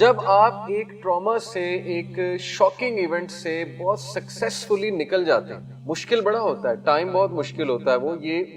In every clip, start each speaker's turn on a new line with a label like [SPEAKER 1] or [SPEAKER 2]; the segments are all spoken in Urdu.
[SPEAKER 1] جب آپ ایک ٹراما سے ایک شاکنگ ایونٹ سے بہت سکسیسفلی نکل جاتے ہیں، مشکل بڑا ہوتا ہے، ٹائم بہت مشکل ہوتا ہے،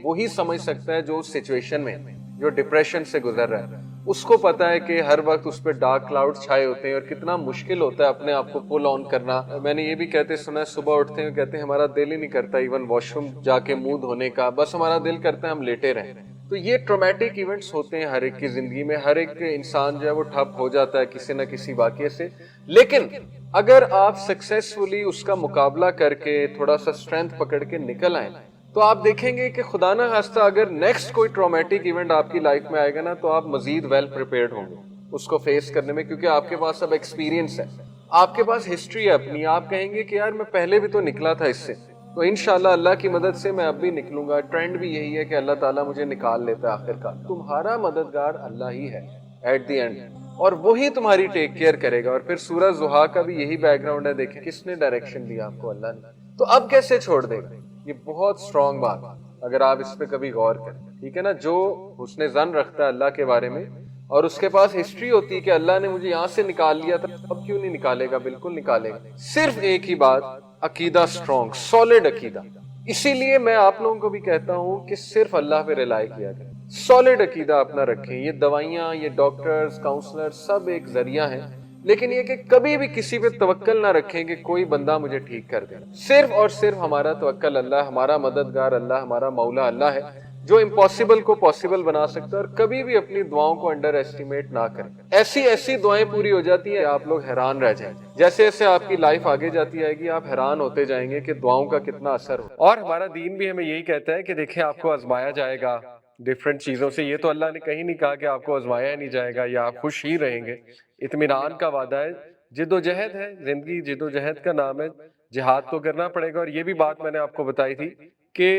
[SPEAKER 1] وہی سمجھ سکتا ہے جو سچویشن میں، جو ڈپریشن سے گزر رہا ہے، اس کو پتا ہے کہ ہر وقت اس پہ ڈارک کلاؤڈ چھائے ہوتے ہیں اور کتنا مشکل ہوتا ہے اپنے آپ کو پل آن کرنا۔ میں نے یہ بھی کہتے سنا ہے، صبح اٹھتے ہیں کہتے ہیں ہمارا دل ہی نہیں کرتا ایون واش روم جا کے منہ دھونے کا، بس ہمارا دل کرتا ہے ہم لیٹے رہیں۔ تو یہ ٹرامیٹک ایونٹس ہوتے ہیں ہر ایک کی زندگی میں، ہر ایک انسان جو ہے وہ ٹھپ ہو جاتا ہے کسی نہ کسی واقعے سے، لیکن اگر آپ سکسیسفلی اس کا مقابلہ کر کے تھوڑا سا اسٹرینتھ پکڑ کے نکل آئیں تو آپ دیکھیں گے کہ خدا نہ خواستہ اگر نیکسٹ کوئی ٹرامیٹک ایونٹ آپ کی لائف میں آئے گا نا تو آپ مزید ویل پریپیئرڈ ہوں گے اس کو فیس کرنے میں، کیونکہ آپ کے پاس اب ایکسپیرینس ہے، آپ کے پاس ہسٹری ہے اپنی، آپ کہیں گے کہ یار میں پہلے بھی تو نکلا تھا اس سے، تو انشاءاللہ اللہ کی مدد سے میں اب بھی نکلوں گا۔ ٹرینڈ بھی یہی ہے کہ اللہ تعالیٰ مجھے نکال لیتا ہے آخر کار، تمہارا مددگار اللہ ہی ہے ایٹ دی اینڈ، اور وہی تمہاری ٹیک کیئر کرے گا۔ اور پھر سورہ ضحیٰ کا بھی یہی بیک گراؤنڈ ہے، دیکھیں کس نے ڈائریکشن دیا آپ کو، اللہ نے، تو اب کیسے چھوڑ دے گا؟ یہ بہت اسٹرانگ بات ہے اگر آپ اس پہ کبھی غور کریں، ٹھیک ہے نا۔ جو حسن ظن رکھتا ہے اللہ کے بارے میں اور اس کے پاس ہسٹری ہوتی ہے کہ اللہ نے مجھے یہاں سے نکال لیا تھا، اب کیوں نہیں نکالے گا؟ بالکل نکالے گا۔ صرف ایک ہی بات، عقیدہ سٹرونگ، سالڈ عقیدہ۔ اسی لیے میں آپ لوگوں کو بھی کہتا ہوں کہ صرف اللہ پہ ریلائی کیا کریں، سالڈ عقیدہ اپنا رکھیں۔ یہ دوائیاں، یہ ڈاکٹرز، کاؤنسلر سب ایک ذریعہ ہیں، لیکن یہ کہ کبھی بھی کسی پہ توکل نہ رکھیں کہ کوئی بندہ مجھے ٹھیک کر دے۔ صرف اور صرف ہمارا توکل اللہ، ہمارا مددگار اللہ، ہمارا مولا اللہ ہے جو امپاسبل کو پاسبل بنا سکتا ہے، اور کبھی بھی اپنی دعاؤں کو انڈر ایسٹیمیٹ نہ کریں۔ ایسی دعائیں پوری ہو جاتی ہیں آپ لوگ حیران رہ جائیں گے، جیسے جیسے آپ کی لائف آگے جاتی جائے گی آپ حیران ہوتے جائیں گے کہ دعاؤں کا کتنا اثر ہو۔ اور ہمارا دین بھی ہمیں یہی کہتا ہے کہ دیکھیں آپ کو آزمایا جائے گا ڈفرینٹ چیزوں سے، یہ تو اللہ نے کہیں نہیں کہا کہ آپ کو آزمایا نہیں جائے گا یا آپ خوش ہی رہیں گے، اطمینان کا وعدہ ہے، جد و جہد ہے، زندگی جد و جہد کا نام ہے، جہاد تو کرنا پڑے گا۔ اور یہ بھی بات میں نے آپ کو بتائی تھی کہ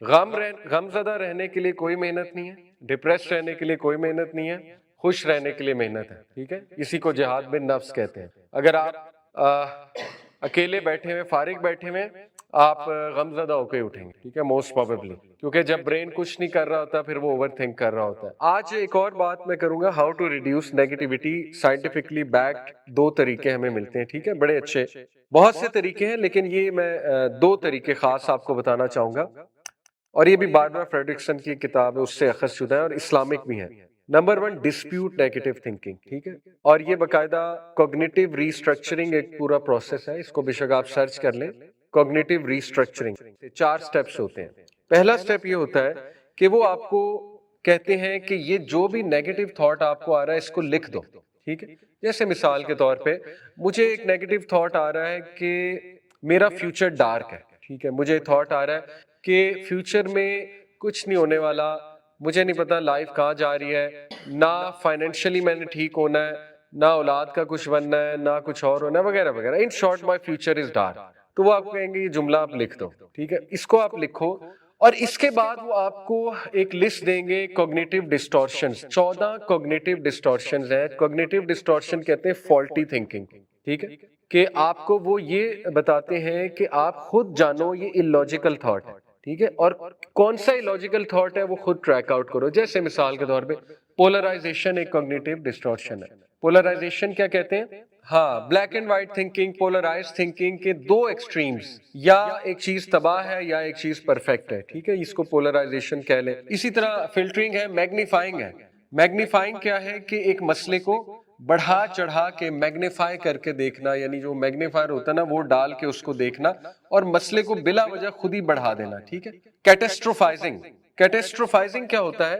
[SPEAKER 1] غم زدہ رہنے کے لیے کوئی محنت نہیں ہے، ڈپریس رہنے کے لیے کوئی محنت نہیں ہے، خوش رہنے کے لیے محنت ہے، ٹھیک ہے، اسی کو جہاد بن نفس کہتے ہیں۔ اگر آپ اکیلے بیٹھے ہوئے، فارغ بیٹھے ہوئے، آپ غم زدہ ہو کے اٹھیں گے، ٹھیک ہے، موسٹ پروبیبلی، کیونکہ جب برین کچھ نہیں کر رہا ہوتا پھر وہ اوور تھنک کر رہا ہوتا ہے۔ آج ایک اور بات میں کروں گا، how to reduce negativity, scientifically backed دو طریقے ہمیں ملتے ہیں، ٹھیک ہے، بڑے اچھے، بہت سے طریقے ہیں لیکن یہ میں دو طریقے خاص آپ کو بتانا چاہوں گا، اور یہ بھی باربرا فریڈرکسن کی کتاب ہے، اس سے اخذ شدہ ہے اور اسلامک بھی ہے۔ نمبر 1، ڈسپیوٹ نیگیٹو تھنکنگ، ٹھیک ہے، اور یہ باقاعدہ کوگنیٹو ریسٹرکچرنگ ایک پورا پروسیس ہے، اس کو بے شک آپ سرچ کر لیں، کوگنیٹو ریسٹرکچرنگ 4 سٹیپس ہوتے ہیں۔ پہلا سٹیپ یہ ہوتا ہے کہ وہ آپ کو کہتے ہیں کہ یہ جو بھی نیگیٹو تھاٹ آپ کو آ رہا ہے اس کو لکھ دو، ٹھیک ہے۔ جیسے مثال کے طور پہ مجھے ایک نیگیٹو تھاٹ آ رہا ہے کہ میرا فیوچر ڈارک ہے، ٹھیک ہے، مجھے تھاٹ آ رہا ہے کہ فیوچر میں کچھ نہیں ہونے والا، مجھے نہیں پتا لائف کہاں جا رہی ہے، نہ فائنینشلی میں نے ٹھیک ہونا ہے، نہ اولاد کا کچھ بننا ہے، نہ کچھ اور ہونا ہے، وغیرہ وغیرہ، in short my future is dark, تو وہ آپ کہیں گے یہ جملہ آپ لکھ دو، ٹھیک ہے، اس کو آپ لکھو، اور اس کے بعد وہ آپ کو ایک لسٹ دیں گے کوگنیٹو ڈسٹورشنز، 14 کوگنیٹو ڈسٹورشنز ہیں۔ کوگنیٹو ڈسٹورشن کہتے ہیں فالٹی تھنکنگ، ٹھیک ہے، کہ آپ کو وہ یہ بتاتے ہیں کہ آپ خود جانو یہ illogical تھاٹ ہے، ٹھیک ہے، اور کون سا illogical تھاٹ ہے وہ خود ٹریک آؤٹ کرو۔ جیسے مثال کے طور پہ پولرائزیشن ایک کوگنیٹو ڈسٹورشن ہے۔ پولرائزیشن کیا کہتے ہیں؟ ہاں، black and white thinking, polarise thinking کے دو ایکسٹریمز، یا ایک چیز تباہ ہے یا ایک چیز پرفیکٹ ہے، ٹھیک ہے، اس کو پولرائزیشن کہہ لیں۔ اسی طرح فلٹرنگ ہے، میگنیفائنگ ہے۔ میگنیفائنگ کیا ہے کہ ایک مسئلے کو بڑھا چڑھا کے میگنیفائی کر کے دیکھنا، یعنی جو میگنیفائر ہوتا ہے نا وہ ڈال کے اس کو دیکھنا اور مسئلے کو بلا وجہ خود ہی بڑھا دینا، ٹھیک ہے۔ کیٹاسٹروفائزنگ، کیٹاسٹروفائزنگ کیا ہوتا ہے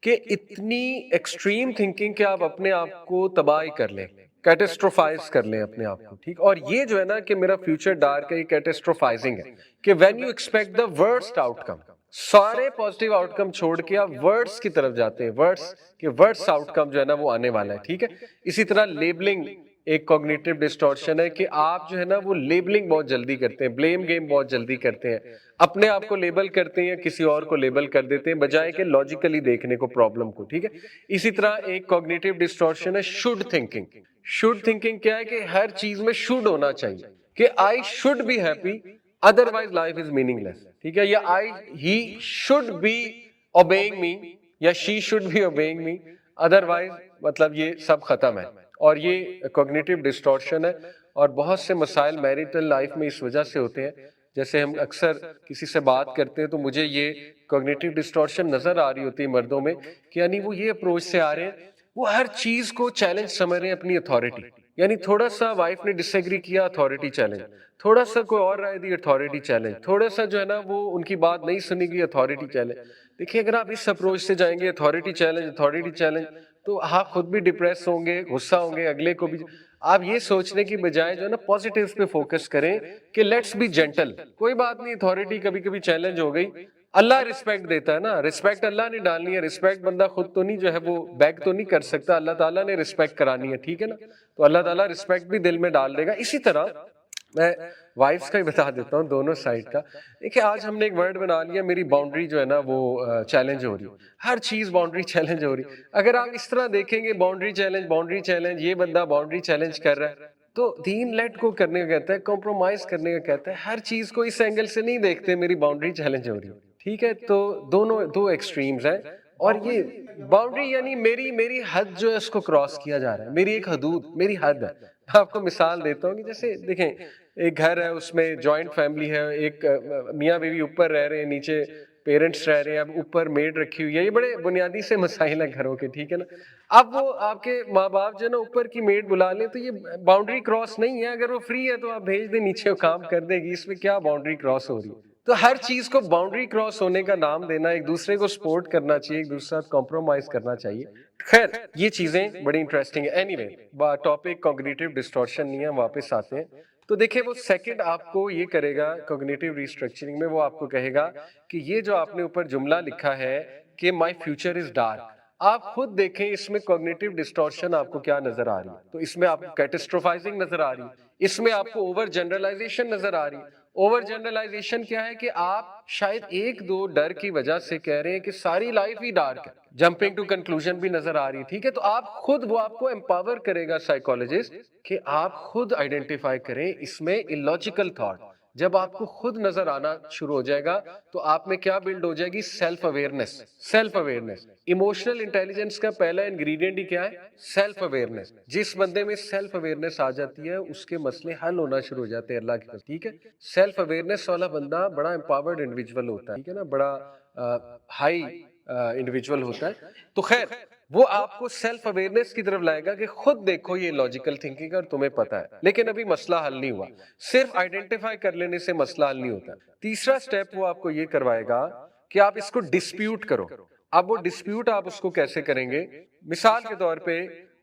[SPEAKER 1] کہ اتنی ایکسٹریم تھنکنگ کہ آپ اپنے آپ کو تباہ کر لیں، کیٹاسٹروفائز کر لیں اپنے آپ کو، ٹھیک، اور یہ جو ہے نا کہ میرا فیوچر ڈارک ہے، یہ کیٹاسٹروفائزنگ ہے، کہ when you expect the worst out کم، سارے پازیٹیو آؤٹ کم چھوڑ کے آپ ورڈز کی طرف جاتے ہیں، ورڈز کہ ورڈز آؤٹ کم جو ہے نا وہ آنے والا ہے، ٹھیک ہے۔ اسی طرح لیبلنگ ایک کوگنیٹو ڈسٹورشن ہے کہ آپ جو ہے نا وہ لیبلنگ بہت جلدی کرتے ہیں، بلیم گیم بہت جلدی کرتے ہیں، اپنے آپ کو لیبل کرتے ہیں، کسی اور کو لیبل کر دیتے ہیں بجائے کہ لاجیکلی دیکھنے کو پرابلم کو، ٹھیک ہے۔ اسی طرح ایک کوگنیٹو ڈسٹورشن ہے شوڈ تھنکنگ۔ شوڈ تھنکنگ کیا ہے کہ ہر چیز میں شوڈ ہونا چاہیے، کہ I should be happy otherwise life is meaningless, ٹھیک ہے، یا he should be obeying me, یا she should be obeying me otherwise, مطلب یہ سب ختم ہے۔ اور یہ کوگنیٹو ڈسٹورشن ہے، اور بہت سے مسائل میریٹل لائف میں اس وجہ سے ہوتے ہیں. جیسے ہم اکثر کسی سے بات کرتے ہیں تو مجھے یہ کوگنیٹو ڈسٹورشن نظر آ رہی ہوتی ہے مردوں میں، کہ یعنی وہ یہ اپروچ سے آ رہے ہیں، وہ ہر چیز کو چیلنج سمجھ رہے ہیں اپنی اتھارٹی. یعنی تھوڑا سا وائف نے ڈس ایگری کیا، اتھارٹی چیلنج، تھوڑا سا کوئی اور رائے دی، اتھارٹی چیلنج، تھوڑا سا جو ہے نا وہ ان کی بات نہیں سنی گئی، اتھارٹی چیلنج. دیکھیے اگر آپ اس اپروچ سے جائیں گے اتھارٹی چیلنج اتھارٹی چیلنج، تو آپ خود بھی ڈپریس ہوں گے، غصہ ہوں گے، اگلے کو بھی. آپ یہ سوچنے کی بجائے جو ہے نا پازیٹیوز پہ فوکس کریں کہ لیٹس بی جینٹل، کوئی بات نہیں، اتھارٹی کبھی کبھی چیلنج ہو گئی، اللہ رسپیکٹ دیتا ہے نا، رسپیکٹ اللہ نے ڈالنی ہے، رسپیکٹ بندہ خود تو نہیں جو ہے وہ بیگ تو نہیں کر سکتا، اللہ تعالیٰ نے رسپیکٹ کرانی ہے، ٹھیک ہے نا. تو اللہ تعالیٰ رسپیکٹ بھی دل میں ڈال دے گا. اسی طرح میں وائفس کا ہی بتا دیتا ہوں، دونوں سائڈ کا. دیکھیں آج ہم نے ایک ورڈ بنا لیا، میری باؤنڈری جو ہے نا وہ چیلنج ہو رہی ہے، ہر چیز باؤنڈری چیلنج ہو رہی. اگر آپ اس طرح دیکھیں گے باؤنڈری چیلنج باؤنڈری چیلنج، یہ بندہ باؤنڈری چیلنج کر رہا ہے، تو دین لیٹ کو کرنے کا کہتا ہے، کمپرومائز کرنے کا کہتا ہے. ہر چیز کو اس اینگل سے نہیں دیکھتے میری باؤنڈری چیلنج ہو رہی ہے، ٹھیک ہے. تو دونوں دو ایکسٹریمز ہیں. اور یہ باؤنڈری یعنی میری حد جو ہے اس کو کراس کیا جا رہا ہے، میری ایک حدود، میری حد ہے. میں آپ کو مثال دیتا ہوں کہ جیسے دیکھیں ایک گھر ہے، اس میں جوائنٹ فیملی ہے، ایک میاں بیوی اوپر رہ رہے ہیں، نیچے پیرنٹس رہ رہے ہیں، اب اوپر میڈ رکھی ہوئی ہے. یہ بڑے بنیادی سے مسائل ہیں گھروں کے، ٹھیک ہے نا. اب وہ آپ کے ماں باپ جو ہے نا اوپر کی میڈ بلا لیں تو یہ باؤنڈری کراس نہیں ہے. اگر وہ فری ہے تو آپ بھیج دیں، نیچے وہ کام کر دے گی، اس میں کیا باؤنڈری کراس ہو رہی ہے. تو ہر چیز کو باؤنڈری کراس ہونے کا نام دینا، ایک دوسرے کو سپورٹ کرنا چاہیے، ایک دوسرے کے ساتھ کمپرومائز کرنا چاہیے. خیر یہ چیزیں بڑی انٹرسٹنگ ہیں. Any way topic cognitive distortion نہیں ہے، واپس آتے ہیں. تو دیکھیں وہ سیکنڈ آپ کو یہ کرے گا کوگنیٹو ریسٹرکچرنگ میں، وہ آپ کو کہے گا کہ یہ جو آپ نے اوپر جملہ لکھا ہے کہ مائی فیوچر از ڈارک، آپ خود دیکھیں اس میں کوگنیٹو ڈسٹورشن آپ کو کیا نظر آ رہی ہے. تو اس میں آپ کو کیٹسٹروفائزنگ نظر آ رہی ہے، اس میں آپ کو اوور جنرلائزیشن نظر آ رہی ہے. اوور جنرلائزیشن کیا ہے کہ آپ شاید ایک دو ڈر کی وجہ سے کہہ رہے ہیں کہ ساری لائف ہی ڈارک ہے. جمپنگ ٹو کنکلوژن بھی نظر آ رہی ہے، ٹھیک ہے. تو آپ خود، وہ آپ کو امپاور کرے گا سائیکولوجسٹ کہ آپ خود آئیڈینٹیفائی کریں اس میں illogical تھاٹ. جب آپ کو خود نظر آنا شروع ہو جائے گا تو آپ میں کیا بلڈ ہو جائے گی؟ Self awareness. Self awareness, emotional intelligence کا پہلا انگریڈینٹ ہی کیا ہے؟ Self awareness. جس بندے میں سیلف اویئرنیس آ جاتی ہے اس کے مسئلے حل ہونا شروع ہو جاتے ہیں اللہ کی طرف، ٹھیک ہے. سیلف اویئرنیس والا بندہ بڑا امپاورڈ انڈیویجول ہوتا ہے، ٹھیک ہے نا، بڑا ہائی انڈیویجول ہوتا ہے. تو خیر وہ آپ کو سیلف اویئرنیس کی طرف لائے گا کہ خود دیکھو یہ لاجیکل تھنکنگ اور تمہیں پتا ہے، لیکن ابھی مسئلہ حل نہیں ہوا. صرف آئیڈینٹیفائی کر لینے سے مسئلہ حل نہیں ہوتا. تیسرا سٹیپ وہ آپ کو یہ کروائے گا کہ آپ اس کو ڈسپیوٹ کرو. اب وہ ڈسپیوٹ آپ اس کو کیسے کریں گے؟ مثال کے طور پہ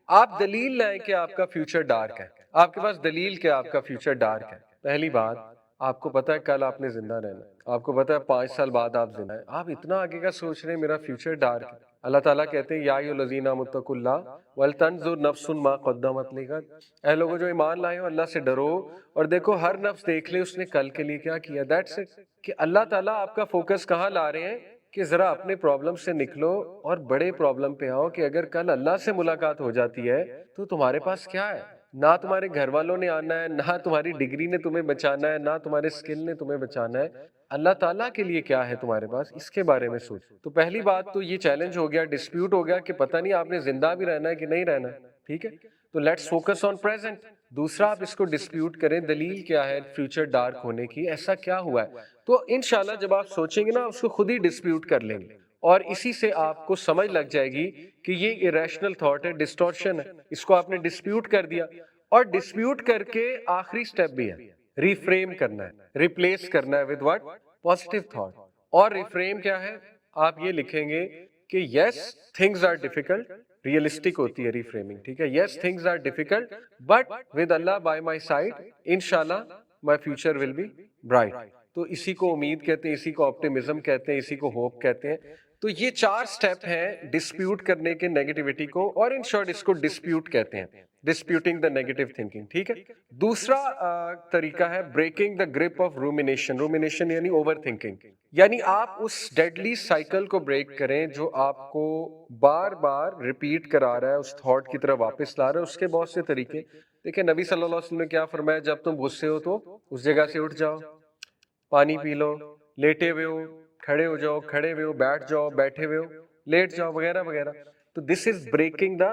[SPEAKER 1] آپ دلیل لائیں کہ آپ کا فیوچر ڈارک ہے. آپ کے پاس دلیل کہ آپ کا فیوچر ڈارک ہے. پہلی بات، آپ کو پتا ہے کل آپ نے زندہ رہنا ہے، آپ کو پتا ہے 5 سال بعد آپ زندہ ہیں، آپ اتنا آگے کا سوچ رہے ہیں میرا فیوچر ڈارک ہے. اللہ تعالیٰ کہتے ہیں یا ایھا الذین آمنوا اتقوا اللہ ولتنظر نفس ما قدمت لغد. اے لوگوں جو ایمان لائے ہو، اللہ سے ڈرو اور دیکھو ہر نفس دیکھ لے اس نے کل کے لیے کیا کیا. That's it. کہ اللہ تعالیٰ آپ کا فوکس کہاں لا رہے ہیں کہ ذرا اپنے پرابلم سے نکلو اور بڑے پرابلم پہ آؤ کہ اگر کل اللہ سے ملاقات ہو جاتی ہے تو تمہارے پاس کیا ہے؟ نہ تمہارے گھر والوں نے آنا ہے، نہ تمہاری ڈگری نے تمہیں بچانا ہے، نہ تمہارے سکل نے تمہیں بچانا ہے. اللہ تعالیٰ کے لیے کیا ہے تمہارے پاس، اس کے بارے میں سوچ. تو پہلی بات تو یہ چیلنج ہو گیا، ڈسپیوٹ ہو گیا کہ پتہ نہیں آپ نے زندہ بھی رہنا ہے کہ نہیں رہنا ہے، ٹھیک ہے. تو لیٹس فوکس آن پریزنٹ. دوسرا آپ اس کو ڈسپیوٹ کریں، دلیل کیا ہے فیوچر ڈارک ہونے کی، ایسا کیا ہوا ہے. تو انشاءاللہ جب آپ سوچیں گے نا اس کو خود ہی ڈسپیوٹ کر لیں گے، اور اسی سے آپ کو سمجھ لگ جائے گی کہ یہ ایریشنل تھاٹ ہے، ڈسٹورشن ہے. اس کو آپ نے ڈسپیوٹ کر دیا. اور ڈسپیوٹ کر کے آخری سٹیپ بھی ہے، ریفریم کرنا ہے، ریپلیس کرنا ہے ود واٹ؟ Positive thought. اور ریفریم کیا ہے؟ آپ یہ لکھیں گے کہ yes things are difficult, realistic ہوتی ہے ریفریمنگ، ٹھیک ہے. Yes things are difficult but with اللہ بائی مائی سائڈ انشاءاللہ my future will be bright. تو اسی کو امید کہتے ہیں، اسی کو آپٹیمزم کہتے ہیں، اسی کو ہوپ کہتے ہیں. تو یہ 4 سٹیپ ہیں ڈسپیوٹ کرنے کے نیگیٹیوٹی کو، اور ان شارٹ اس کو ڈسپیوٹ کہتے ہیں، ڈسپیوٹنگ دا نیگیٹو تھنکنگ، ٹھیک ہے. دوسرا طریقہ ہے بریکنگ دا گرپ آف رومینیشن. رومینیشن یعنی اوور تھنکنگ، یعنی آپ اس ڈیڈلی سائیکل کو بریک کریں جو آپ کو بار بار ریپیٹ کرا رہا ہے، اس تھاٹ کی طرف واپس لا رہا ہے. اس کے بہت سے طریقے دیکھیں. نبی صلی اللہ علیہ وسلم نے کیا فرمایا؟ جب تم غصے ہو تو اس جگہ سے اٹھ جاؤ، پانی پی لو، لیٹے ہوئے ہو کھڑے ہو جاؤ، کھڑے ہوئے ہو بیٹھ جاؤ، بیٹھے ہوئے ہو لیٹ جاؤ، وغیرہ وغیرہ. تو دس از بریکنگ دا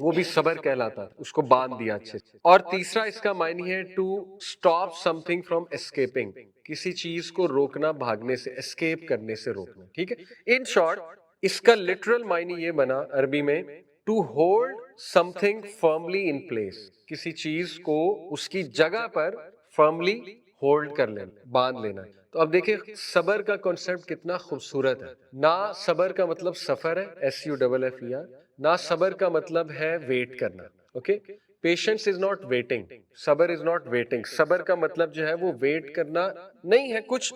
[SPEAKER 2] وہ بھی صبر کہلاتا تھا، اس کو باندھ دیا اچھے سے. اور تیسرا اس کا معنی ہے to stop something from escaping, کسی چیز کو روکنا، بھاگنے سے، اسکیپ کرنے سے روکنا. ٹھیک ہے. ان شارٹ اس کا لٹرل معنی یہ بنا عربی میں to hold something firmly in place, کسی چیز کو اس کی جگہ پر فرملی ہولڈ کر لینا، باندھ لینا. تو اب دیکھیں صبر کا کانسیپٹ کتنا خوبصورت ہے. نہ صبر کا مطلب سفر ہے، SUFFER، نہ صبر کا مطلب ہے ویٹ کرنا. Okay. Patience is not waiting, صبر از ناٹ ویٹنگ. صبر کا مطلب جو ہے وہ ویٹ کرنا نہیں ہے. کچھ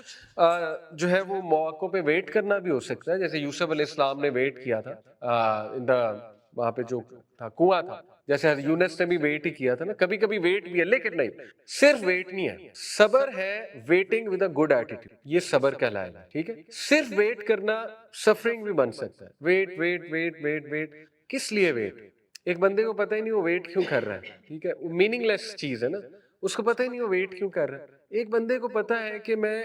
[SPEAKER 2] جو ہے وہ مواقع پہ ویٹ کرنا بھی ہو سکتا ہے، جیسے یوسف علیہ السلام نے ویٹ کیا تھا وہاں پہ جو تھا کنواں تھا، جیسے یونس نے بھی ویٹ ہی کیا تھا نا. کبھی کبھی ویٹ بھی ہے، لیکن نہیں صرف ویٹ نہیں ہے. صبر ہے waiting with a good attitude, یہ صبر کہلائے گا. ٹھیک ہے. صرف ویٹ کرنا سفرنگ بھی بن سکتا ہے. Wait wait wait wait wait, کس لیے ویٹ؟ ایک بندے کو پتہ ہی نہیں وہ ویٹ کیوں کر رہا ہے. ٹھیک ہے. میننگ لیس چیز ہے نا، اس کو پتہ ہی نہیں وہ ویٹ کیوں کر رہا ہے. ایک بندے کو پتہ ہے کہ میں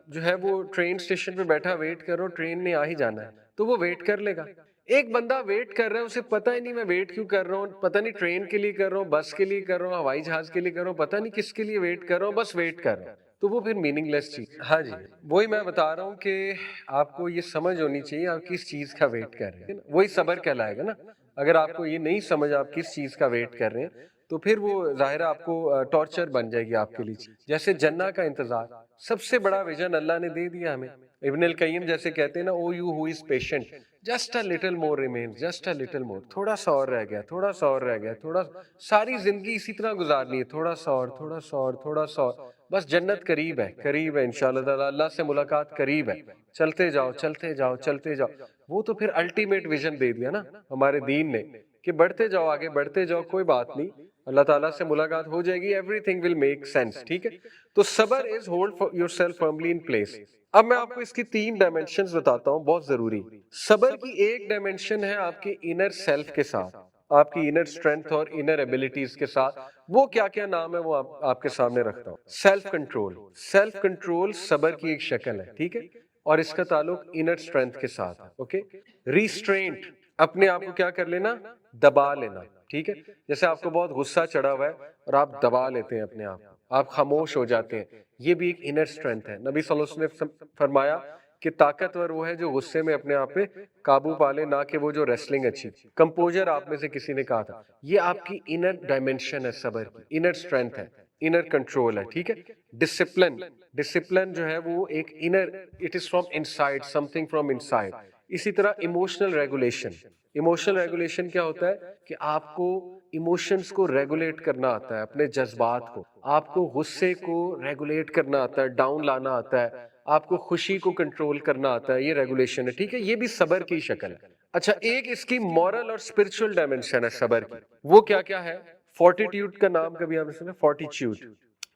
[SPEAKER 2] جو ہے وہ ٹرین اسٹیشن پہ بیٹھا ویٹ کر رہا ہوں، ٹرین نے آ ہی جانا ہے، تو وہ ویٹ کر لے گا. ایک بندہ ویٹ کر رہا ہے، اسے پتہ ہی نہیں میں ویٹ کیوں کر رہا ہوں، پتہ نہیں ٹرین کے لیے کر رہا ہوں، بس کے لیے کر رہا ہوں، ہوائی جہاز کے لیے کر رہا ہوں، پتہ نہیں کس کے لیے ویٹ کر رہا ہوں، بس ویٹ کر رہا ہوں، تو وہ پھر میننگ لیس چیز. ہاں جی، وہی میں بتا رہا ہوں کہ آپ کو یہ سمجھ ہونی چاہیے آپ کس چیز کا ویٹ کر رہے ہیں، وہی صبر کہلائے گا نا. اگر آپ کو یہ نہیں سمجھ آپ کس چیز کا ویٹ کر رہے ہیں تو پھر وہ ظاہر آپ کو ٹارچر بن جائے گی آپ کے لیے. جیسے جنہ کا انتظار سب سے بڑا ویژن اللہ نے دے دیا ہمیں. ابن القیم جیسے کہتے ہیں نا، oh you who is patient just a little more remains, just a little more, تھوڑا سا اور رہ گیا، تھوڑا سا اور رہ گیا، تھوڑا ساری زندگی اسی طرح گزارنی ہے، تھوڑا سا اور، تھوڑا سا اور، تھوڑا سا اور، بس جنت قریب ہے، قریب ہے انشاءاللہ تعالی، اللہ سے ملاقات قریب ہے، چلتے جاؤ چلتے جاؤ چلتے جاؤ. وہ تو پھر الٹیمیٹ ویژن دے دیا نا ہمارے دین نے کہ بڑھتے جاؤ آگے، بڑھتے جاؤ، کوئی بات نہیں، اللہ تعالیٰ سے ملاقات ہو جائے گی، everything will make sense. ٹھیک ہے. تو صبر is hold yourself firmly in place. اب میں آپ کو اس کی 3 ڈائمینشنز بتاتا ہوں، بہت ضروری. صبر کی ایک ڈائمینشن ہے آپ کے انر سیلف کے ساتھ، آپ کی انر اسٹرینتھ اور انر ایبلٹیز کے ساتھ. وہ کیا کیا نام ہے وہ آپ کے سامنے رکھتا ہوں. سیلف کنٹرول، سیلف کنٹرول صبر کی ایک شکل ہے. ٹھیک ہے. اور اس کا تعلق انر اسٹرینتھ کے ساتھ ہے. اوکے. ریسٹرینٹ، اپنے آپ کو کیا کر لینا، دبا لینا. ٹھیک ہے. جیسے آپ کو بہت غصہ چڑھا ہوا ہے اور آپ دبا لیتے ہیں اپنے آپ کو، آپ خاموش ہو جاتے ہیں، یہ بھی ایک انر اسٹرینتھ ہے. نبی صلی اللہ علیہ وسلم نے فرمایا کہ طاقتور وہ ہے جو غصے میں اپنے آپ پہ قابو پالے، نہ کہ وہ جو ریسلنگ اچھی. کمپوزر آپ میں سے کسی نے کہا تھا، یہ آپ کی انر ڈائمینشن ہے صبر کی، انر اسٹرینتھ ہے، انر کنٹرول ہے. ٹھیک ہے. ڈسپلن، ڈسپلن جو ہے وہ ایک inner, it is from inside, something from inside. اسی طرح ایموشنل ریگولیشن. ایموشنل ریگولیشن کیا ہوتا ہے کہ آپ کو ایموشنز کو ریگولیٹ کرنا آتا ہے، اپنے جذبات کو، آپ کو غصے کو ریگولیٹ کرنا آتا ہے، ڈاؤن لانا آتا ہے، آپ کو خوشی کو کنٹرول کرنا آتا ہے، یہ ریگولیشن ہے. ٹھیک ہے. یہ بھی صبر کی شکل ہے. اچھا، ایک اس کی مورل اور اسپرچل ڈائمینشن ہے صبر کی. وہ کیا کیا ہے؟ فورٹیٹیوڈ کا نام کبھی آپ نے سنا؟ فورٹیچیوڈ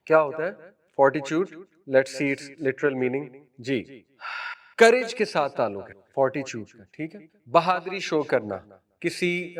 [SPEAKER 2] کیا ہوتا ہے؟ Fortitude, let's see its literal meaning. جی، کریج کے ساتھ تعلق ہے فورٹیچیوڈ کا. ٹھیک ہے. بہادری شو کرنا، کسی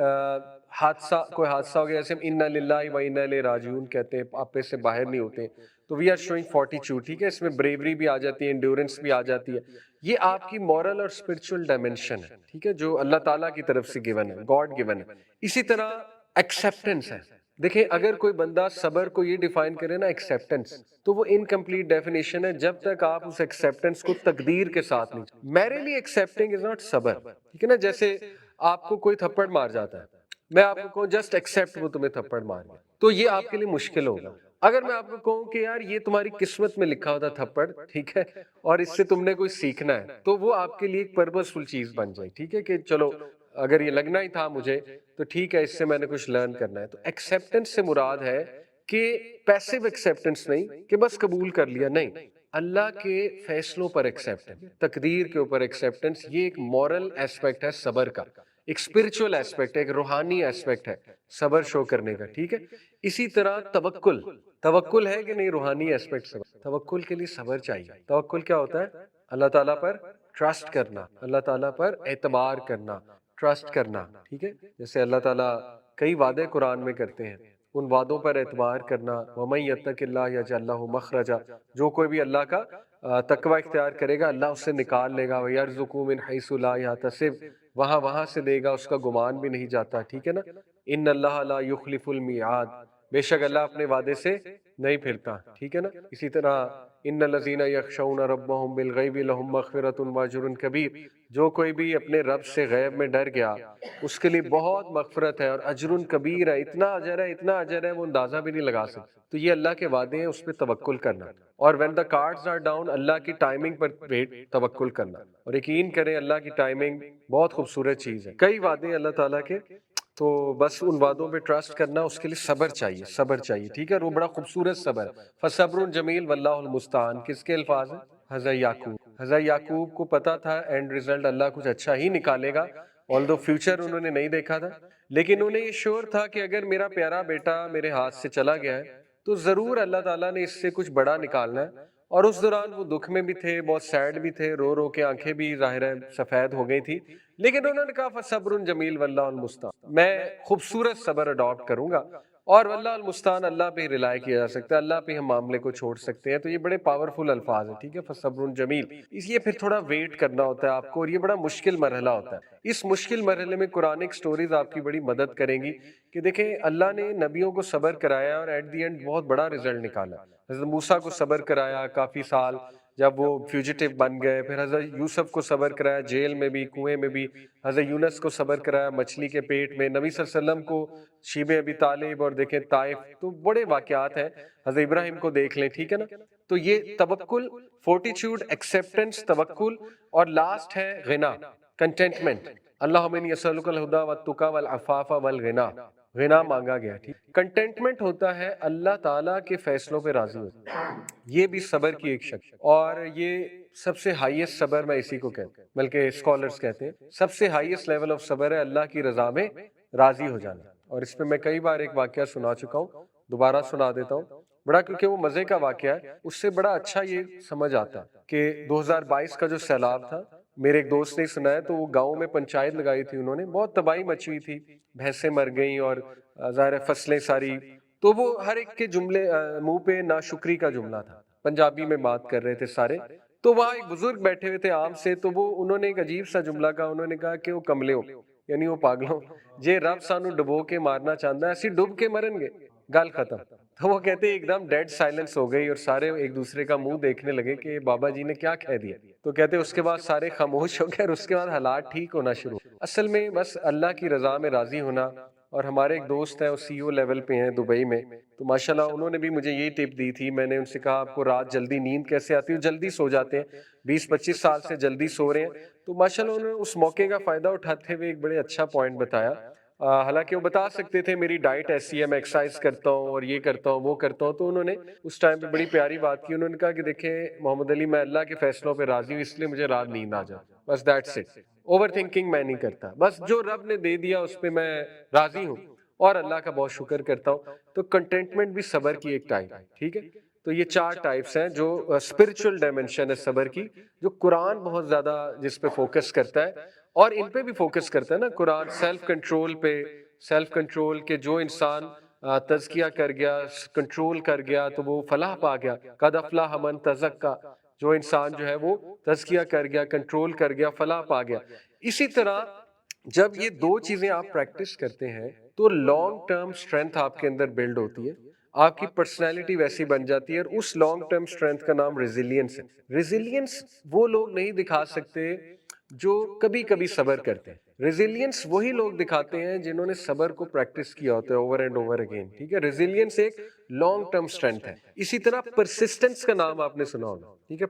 [SPEAKER 2] حادثہ، کوئی حادثہ ہو گیا، جیسے ہم انا للہ و انا الیہ راجعون کہتے ہیں، آپے سے باہر نہیں ہوتے، تو وی آر شوئنگ فورٹیچیوڈ. ٹھیک ہے. اس میں بریوری بھی آ جاتی ہے، انڈیورنس بھی آ جاتی ہے. یہ آپ کی مورل اور اسپرچل ڈائمینشن ہے. ٹھیک ہے. جو اللہ تعالیٰ کی طرف سے گیون ہے، گاڈ گیون ہے. اسی طرح ایکسیپٹنس ہے. دیکھیں اگر کوئی بندہ صبر کو یہ ڈیفائن کرے نا ایکسیپٹنس، تو وہ انکمپلیٹ ڈیفینیشن ہے جب تک آپ اس ایکسیپٹنس کو تقدیر کے ساتھ نہیں. میرلی ایکسیپٹنگ از ناٹ صبر. ٹھیک ہے نا. جیسے آپ کو کوئی تھپڑ مار جاتا ہے، میں آپ کو کہوں جسٹ ایکسیپٹ وہ تمہیں تھپڑ مار گیا، تو یہ آپ کے لیے مشکل ہوگا. اگر میں آپ کو کہوں کہ یار یہ تمہاری قسمت میں لکھا ہوتا تھپڑ، ٹھیک ہے، اور اس سے تم نے کوئی سیکھنا ہے، تو وہ آپ کے لیے ایک پرپسفل چیز بن جائے. ٹھیک ہے. کہ چلو اگر یہ لگنا ہی تھا مجھے تو ٹھیک ہے، اس سے میں نے کچھ لرن کرنا ہے. تو ایکسیپٹنس سے مراد ہے کہ پیسو ایکسیپٹنس نہیں کہ بس قبول کر لیا، نہیں، اللہ کے فیصلوں پر ایکسیپٹنس، تقدیر کے اوپر ایکسیپٹنس. یہ ایک مورل ایسپیکٹ ہے صبر کا، ایک اسپرچول ایسپیکٹ ہے، ایک روحانی ایسپیکٹ ہے صبر شو کرنے کا. ٹھیک ہے. اسی طرح توکل، توکل ہے کہ نہیں روحانی ایسپیکٹ صبر. توکل کے لیے صبر چاہیے. توکل کیا ہوتا ہے؟ اللہ تعالیٰ پر ٹرسٹ کرنا، اللہ تعالیٰ پر اعتبار کرنا، ٹرسٹ کرنا. ٹھیک ہے. جیسے اللہ تعالیٰ کئی وعدے قرآن میں کرتے ہیں، ان وعدوں پر اعتبار کرنا. وَمَن يَتَّقِ اللَّهَ يَجْعَل لَّهُ مَخْرَجًا، جو کوئی بھی اللہ کا تقوی اختیار کرے گا اللہ اسے نکال لے گا. وَيَرْزُقُهُ مِنْ حَيْثُ لَا يَحْتَسِبُ، وہاں سے دے گا اس کا گمان بھی نہیں جاتا. ٹھیک ہے نا. ان اللہ لا یخلف المیعاد، بے شک اللہ اپنے وعدے سے نہیں پھرتا. ٹھیک ہے نا. اسی طرح ان الذین یخشون ربهم بالغیب لهم مغفرۃ واجر کبیر، جو کوئی بھی اپنے رب سے غیب میں ڈر گیا اس کے لیے بہت مغفرت ہے اور اجر کبیر ہے، اتنا اجر ہے وہ اندازہ بھی نہیں لگا سکتے. تو یہ اللہ کے وعدے ہیں، اس پہ توکل کرنا. اور when the cards are down، اللہ کی ٹائمنگ پر توکل کرنا. اور یقین کریں اللہ کی ٹائمنگ بہت خوبصورت چیز ہے. کئی وعدے ہیں اللہ تعالیٰ کے، تو بس ان وعدوں پہ ٹرسٹ کرنا، اس کے لیے صبر چاہیے. ٹھیک ہے. اور وہ بڑا خوبصورت صبر ہے. فصبر جمیل واللہ المستعان، کس کے الفاظ ہیں؟ حضرت یعقوب کو پتا تھا اینڈ ریزلٹ اللہ کچھ اچھا ہی نکالے گا، although فیوچر انہوں نے نہیں دیکھا تھا، لیکن انہیں یہ شور تھا کہ اگر میرا پیارا بیٹا میرے ہاتھ سے چلا گیا ہے تو ضرور اللہ تعالیٰ نے اس سے کچھ بڑا نکالنا ہے. اور اس دوران وہ دکھ میں بھی تھے، بہت سیڈ بھی تھے، رو کے آنکھیں بھی ظاہر ہے سفید ہو گئی تھی، لیکن انہوں نے کہا فصبر جمیل واللہ المستعان، میں خوبصورت صبر اڈاپٹ کروں گا. اور واللہ المستعان، اللہ پہ ہی ریلائی کیا جا سکتا ہے، اللہ پہ ہم معاملے کو چھوڑ سکتے ہیں. تو یہ بڑے پاورفل الفاظ ہیں. ٹھیک ہے. فصبر جمیل، اس لیے پھر تھوڑا ویٹ کرنا ہوتا ہے آپ کو، اور یہ بڑا مشکل مرحلہ ہوتا ہے. اس مشکل مرحلے میں قرآنک سٹوریز آپ کی بڑی مدد کریں گی کہ دیکھیں اللہ نے نبیوں کو صبر کرایا اور ایٹ دی اینڈ بہت بڑا رزلٹ نکالا. حضرت موسیٰ کو صبر کرایا کافی سال جب وہ فیوجیٹو بن گئے، پھر حضرت یوسف کو صبر کرایا جیل میں بھی، کنویں میں بھی، حضرت یونس کو صبر کرایا مچھلی کے پیٹ میں، نبی صلی اللہ علیہ وسلم کو شیب ابی طالب، اور دیکھیں طائف، تو بڑے واقعات ہیں. حضرت ابراہیم کو دیکھ لیں. ٹھیک ہے نا. تو یہ توکل، فورٹیچیوڈ، ایکسیپٹنس، توکل، اور لاسٹ ہے غنا، کنٹینٹمنٹ. اللہم انی اسألک الہدی والتقی والعفاف والغنا، غنا مانگا گیا. ٹھیک. کنٹینٹمنٹ ہوتا ہے اللہ تعالیٰ کے فیصلوں پہ راضی ہوتا ہے، یہ بھی صبر کی ایک شکل، اور یہ سب سے ہائیسٹ صبر میں اسی کو کہتے ہیں، بلکہ اسکالرز کہتے ہیں سب سے ہائیسٹ لیول آف صبر ہے اللہ کی رضا میں راضی ہو جانا. اور اس پہ میں کئی بار ایک واقعہ سنا چکا ہوں، دوبارہ سنا دیتا ہوں. بڑا کیونکہ وہ مزے کا واقعہ ہے، اس سے بڑا اچھا یہ سمجھ آتا ہے کہ 2022 کا جو سیلاب تھا، میرے ایک دوست نے سنا ہے، تو وہ گاؤں میں پنچایت لگائی تھی انہوں نے، بہت تباہی مچی ہوئی تھی، بھینسیں مر گئیں اور ظاہر فصلیں ساری. تو وہ ہر ایک کے جملے منہ پہ ناشکری کا جملہ تھا، پنجابی میں بات کر رہے تھے سارے. تو وہاں ایک بزرگ بیٹھے ہوئے تھے عام سے، تو وہ انہوں نے ایک عجیب سا جملہ کہا. انہوں نے کہا کہ وہ کملے ہو، یعنی وہ پاگلوں، جے رب سانو ڈبو کے مارنا چاہتا ہے، اسی ڈب کے مرن گے، گل ختم. تو وہ کہتے ایک دم ڈیڈ سائلنس ہو گئی اور سارے ایک دوسرے کا منہ دیکھنے لگے کہ بابا جی نے کیا کہہ دیا. تو کہتے اس کے بعد سارے خاموش ہو گئے اور اس کے بعد حالات ٹھیک ہونا شروع. اصل میں بس اللہ کی رضا میں راضی ہونا. اور ہمارے ایک دوست ہیں، وہ سی او لیول پہ ہیں دبئی میں، تو ماشاءاللہ انہوں نے بھی مجھے یہی ٹپ دی تھی. میں نے ان سے کہا آپ کو رات جلدی نیند کیسے آتی ہے؟ جلدی سو جاتے ہیں، 20-25 سال سے جلدی سو رہے ہیں. تو ماشاءاللہ انہوں نے اس موقع کا فائدہ اٹھاتے ہوئے ایک بڑے اچھا پوائنٹ بتایا. حالانکہ وہ بتا سکتے تھے میری ڈائٹ ایسی ہے، میں ایکسرسائز کرتا ہوں اور یہ کرتا ہوں وہ کرتا ہوں، تو انہوں نے اس ٹائم پہ بڑی پیاری بات کی. انہوں نے کہا کہ دیکھیں محمد علی، میں اللہ کے فیصلوں پہ راضی ہوں، اس لیے مجھے رات نیند آ جائے، بس دیٹس اٹ. اوور تھنکنگ میں نہیں کرتا، بس جو رب نے دے دیا اس پہ میں راضی ہوں اور اللہ کا بہت شکر کرتا ہوں. تو کنٹینٹمنٹ بھی صبر کی ایک ٹائپ ہے. ٹھیک ہے. تو یہ 4 ٹائپس ہیں جو اسپرچل ڈائمنشن ہے صبر کی، جو قرآن بہت زیادہ جس پہ فوکس کرتا ہے، اور ان پہ بھی فوکس کرتا ہے نا قرآن. سیلف کنٹرول پہ، سیلف کنٹرول کے جو انسان تزکیہ کر گیا، کنٹرول کر گیا، تو وہ فلاح پا گیا. قد افلح من تزکا، جو انسان جو ہے وہ تزکیہ کر گیا، کنٹرول کر گیا، فلاح پا گیا. اسی طرح جب یہ 2 چیزیں آپ پریکٹس کرتے ہیں تو لانگ ٹرم اسٹرینتھ آپ کے اندر بلڈ ہوتی ہے، آپ کی پرسنالٹی ویسی بن جاتی ہے. اور اس لانگ ٹرم اسٹرینتھ کا نام ریزیلینس ہے. ریزیلینس وہ لوگ نہیں دکھا سکتے جو کبھی کبھی صبر کرتے ہیں. ریزیلینس وہی لوگ دکھاتے ہیں جنہوں نے صبر کو پریکٹس کیا ہوتا ہے اوور اینڈ اوور اگین. ٹھیک ہے. ریزیلینس ایک لانگ ٹرم اسٹرینتھ ہے. اسی طرح پرسسٹنس کا نام آپ نے سنا ہوگا. ٹھیک ہے.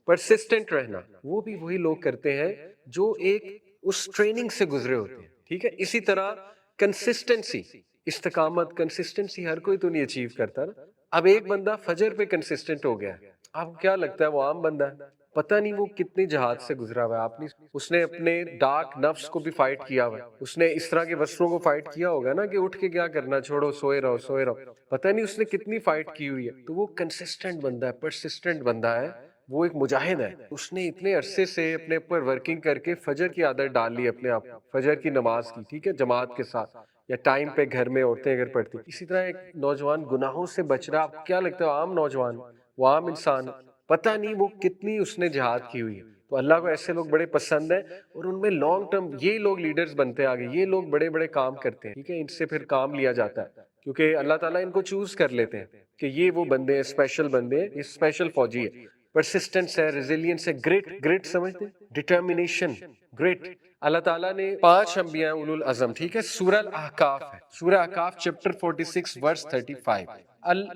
[SPEAKER 2] پرسسٹنٹ رہنا وہ بھی وہی لوگ کرتے ہیں جو ایک اس ٹریننگ سے گزرے ہوتے ہیں. ٹھیک ہے. اسی طرح کنسسٹنسی، استقامت، کنسسٹنسی ہر کوئی تو نہیں اچیو کرتا نا. اب ایک بندہ فجر پہ کنسسٹنٹ ہو گیا ہے، آپ کو کیا لگتا ہے وہ عام بندہ ہے؟ پتہ نہیں وہ کتنی جہاد سے گزرا ہوا ہے. آپ نے اس نے اپنے ڈارک نفس کو بھی فائٹ کیا ہوا ہے. اس نے اس طرح کے وسروں کو فائٹ کیا ہوگا نا کہ اٹھ کے کیا کرنا، چھوڑو، سوئے رہو سوئے رہو. پتہ نہیں اس نے کتنی فائٹ کی ہوئی ہے. تو وہ کنسسٹنٹ بندہ ہے، پرسسٹنٹ بندہ ہے وہ ایک مجاہد ہے, اس نے اتنے عرصے سے اپنے اوپر ورکنگ کر کے فجر کی عادت ڈال لی اپنے آپ, فجر کی نماز کی, ٹھیک ہے, جماعت کے ساتھ, یا ٹائم پہ گھر میں عورتیں اگر پڑھتی. اسی طرح ایک نوجوان گناہوں سے بچ رہا, آپ کو کیا لگتا ہے عام نوجوان, وہ عام انسان, پتہ نہیں وہ کتنی اس نے جہاد کی ہوئی ہے. تو اللہ کو ایسے لوگ بڑے پسند ہیں, اور ان میں لانگ ٹرم یہ لوگ لیڈرز بنتے ہیں آگے, یہ لوگ بڑے بڑے کام کرتے ہیں, ٹھیک ہے, ان سے پھر کام لیا جاتا ہے, کیونکہ اللہ تعالیٰ ان کو چوز کر لیتے ہیں کہ یہ وہ بندے ہیں, اسپیشل بندے ہیں, یہ اسپیشل فوجی ہے. پرسسٹنس ہے, ریزیلینس ہے, گریٹ, گریٹ سمجھتے ہیں, ڈٹرمینیشن, گریٹ. اللہ تعالیٰ نے 5 انبیاء اولو العزم, ٹھیک ہے, سورہ الاحقاف ہے, سورہ احقاف چیپٹر 46 ورس 35.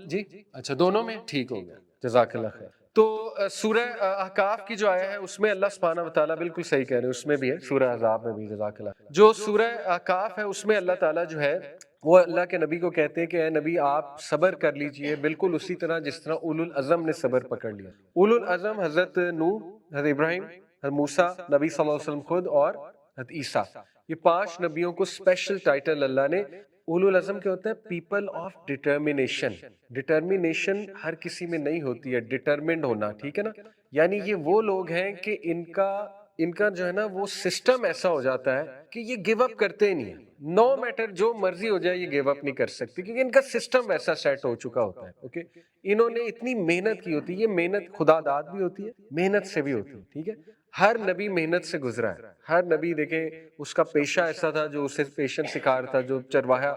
[SPEAKER 2] جی اچھا, دونوں میں ٹھیک ہو گیا, جزاک اللہ خیر. تو سورہ احقاف کی جو آیا ہے اس میں اللہ سبحانہ وتعالیٰ, بالکل صحیح کہہ رہے ہیں, اس میں بھی ہے, سورہ احزاب میں بھی, جزاک اللہ. جو سورہ احقاف ہے اس میں اللہ تعالیٰ جو ہے وہ اللہ کے نبی کو کہتے ہیں کہ اے نبی آپ صبر کر لیجئے, بالکل اسی طرح جس طرح اولو العزم نے صبر پکڑ لیا. اولو العزم حضرت نوح, حضرت ابراہیم, حضرت موسیٰ, نبی صلی اللہ علیہ وسلم خود, اور حضرت عیسیٰ, یہ 5 نبیوں کو اسپیشل ٹائٹل اللہ نے. اولو العزم کیا ہوتا ہے؟ People of determination. ڈٹرمینیشن ہر کسی میں نہیں ہوتی ہے, ڈٹرمنڈ ہونا, ٹھیک ہے نا. یعنی یہ وہ لوگ ہیں کہ ان کا جو ہے نا وہ سسٹم ایسا ہو جاتا ہے کہ یہ گیو اپ کرتے ہی نہیں ہیں, نو میٹر جو مرضی ہو جائے یہ گیو اپ نہیں کر سکتے, کیونکہ ان کا سسٹم ویسا سیٹ ہو چکا ہوتا ہے. اوکے, انہوں نے اتنی محنت کی ہوتی ہے, یہ محنت خدا داد بھی ہوتی ہے, محنت سے بھی ہوتی ہے, ٹھیک ہے. ہر نبی محنت سے گزرا ہے, ہر نبی دیکھیں اس کا پیشہ ایسا تھا جو اسے پیشن سکھا رہا تھا, جو چرواہا,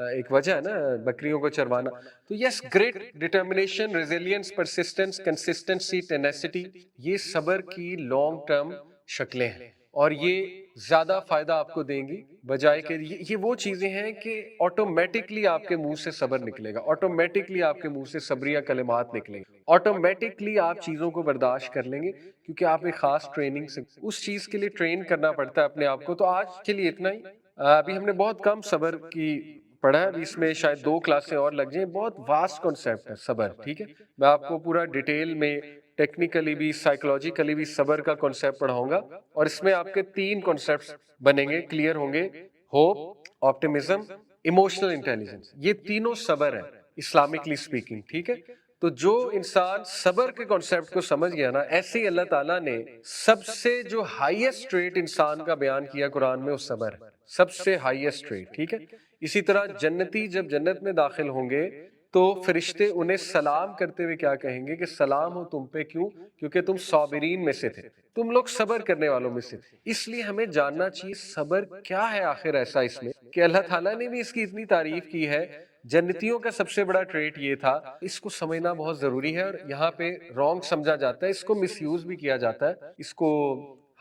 [SPEAKER 2] ایک وجہ ہے نا بکریوں کو چروانا. تو yes, great determination, resilience, persistence, consistency, tenacity, یہ صبر کی لانگ ٹرم شکلیں ہیں, اور یہ زیادہ فائدہ آپ کو دیں گی بجائے کہ یہ وہ چیزیں ہیں کہ آٹومیٹکلی آپ کے منہ سے صبر نکلے گا, آٹومیٹکلی آپ کے منہ سے صبریہ کلمات نکلیں گے, آٹومیٹکلی آپ چیزوں کو برداشت کر لیں گے, کیونکہ آپ ایک خاص ٹریننگ سے اس چیز کے لیے ٹرین کرنا پڑتا ہے اپنے آپ کو. تو آج کے لیے اتنا ہی. ابھی ہم نے بہت کم صبر کی پڑھا ہے, ابھی اس میں شاید 2 کلاسیں اور لگ جائیں, بہت واسٹ کنسیپٹ ہے صبر, ٹھیک ہے. میں آپ کو پورا ڈیٹیل میں ٹیکنیکلی بھی سائیکولوجیکلی بھی صبر کا کنسیپٹ پڑھاؤں گا, اور اس میں آپ کے 3 کنسیپٹس بنیں گے, کلیئر ہوں گے, ہوپ, آپٹیمزم, ایموشنل انٹیلیجنس, یہ تینوں صبر ہے اسلامکلی اسپیکنگ, ٹھیک ہے. تو جو انسان صبر کے کنسیپٹ کو سمجھ گیا نا, ایسے ہی اللہ تعالیٰ نے سب سے جو ہائیسٹ ریٹ انسان کا بیان کیا قرآن میں, وہ صبر ہے, سب سے ہائیسٹ ریٹ, ٹھیک ہے. اسی طرح جنتی جب جنت میں داخل ہوں گے تو فرشتے انہیں سلام کرتے ہوئے کیا کہیں گے کہ سلام ہو تم پہ, کیوں؟ کیونکہ تم صابرین میں سے تھے, تم لوگ صبر کرنے والوں میں سے تھے. اس لیے ہمیں جاننا چاہیے صبر کیا ہے آخر ایسا اس میں, کہ اللہ تعالیٰ نے بھی اس کی اتنی تعریف کی ہے. جنتیوں کا سب سے بڑا ٹریٹ یہ تھا, اس کو سمجھنا بہت ضروری ہے, اور یہاں پہ رانگ سمجھا جاتا ہے, اس کو مس یوز بھی کیا جاتا ہے, اس کو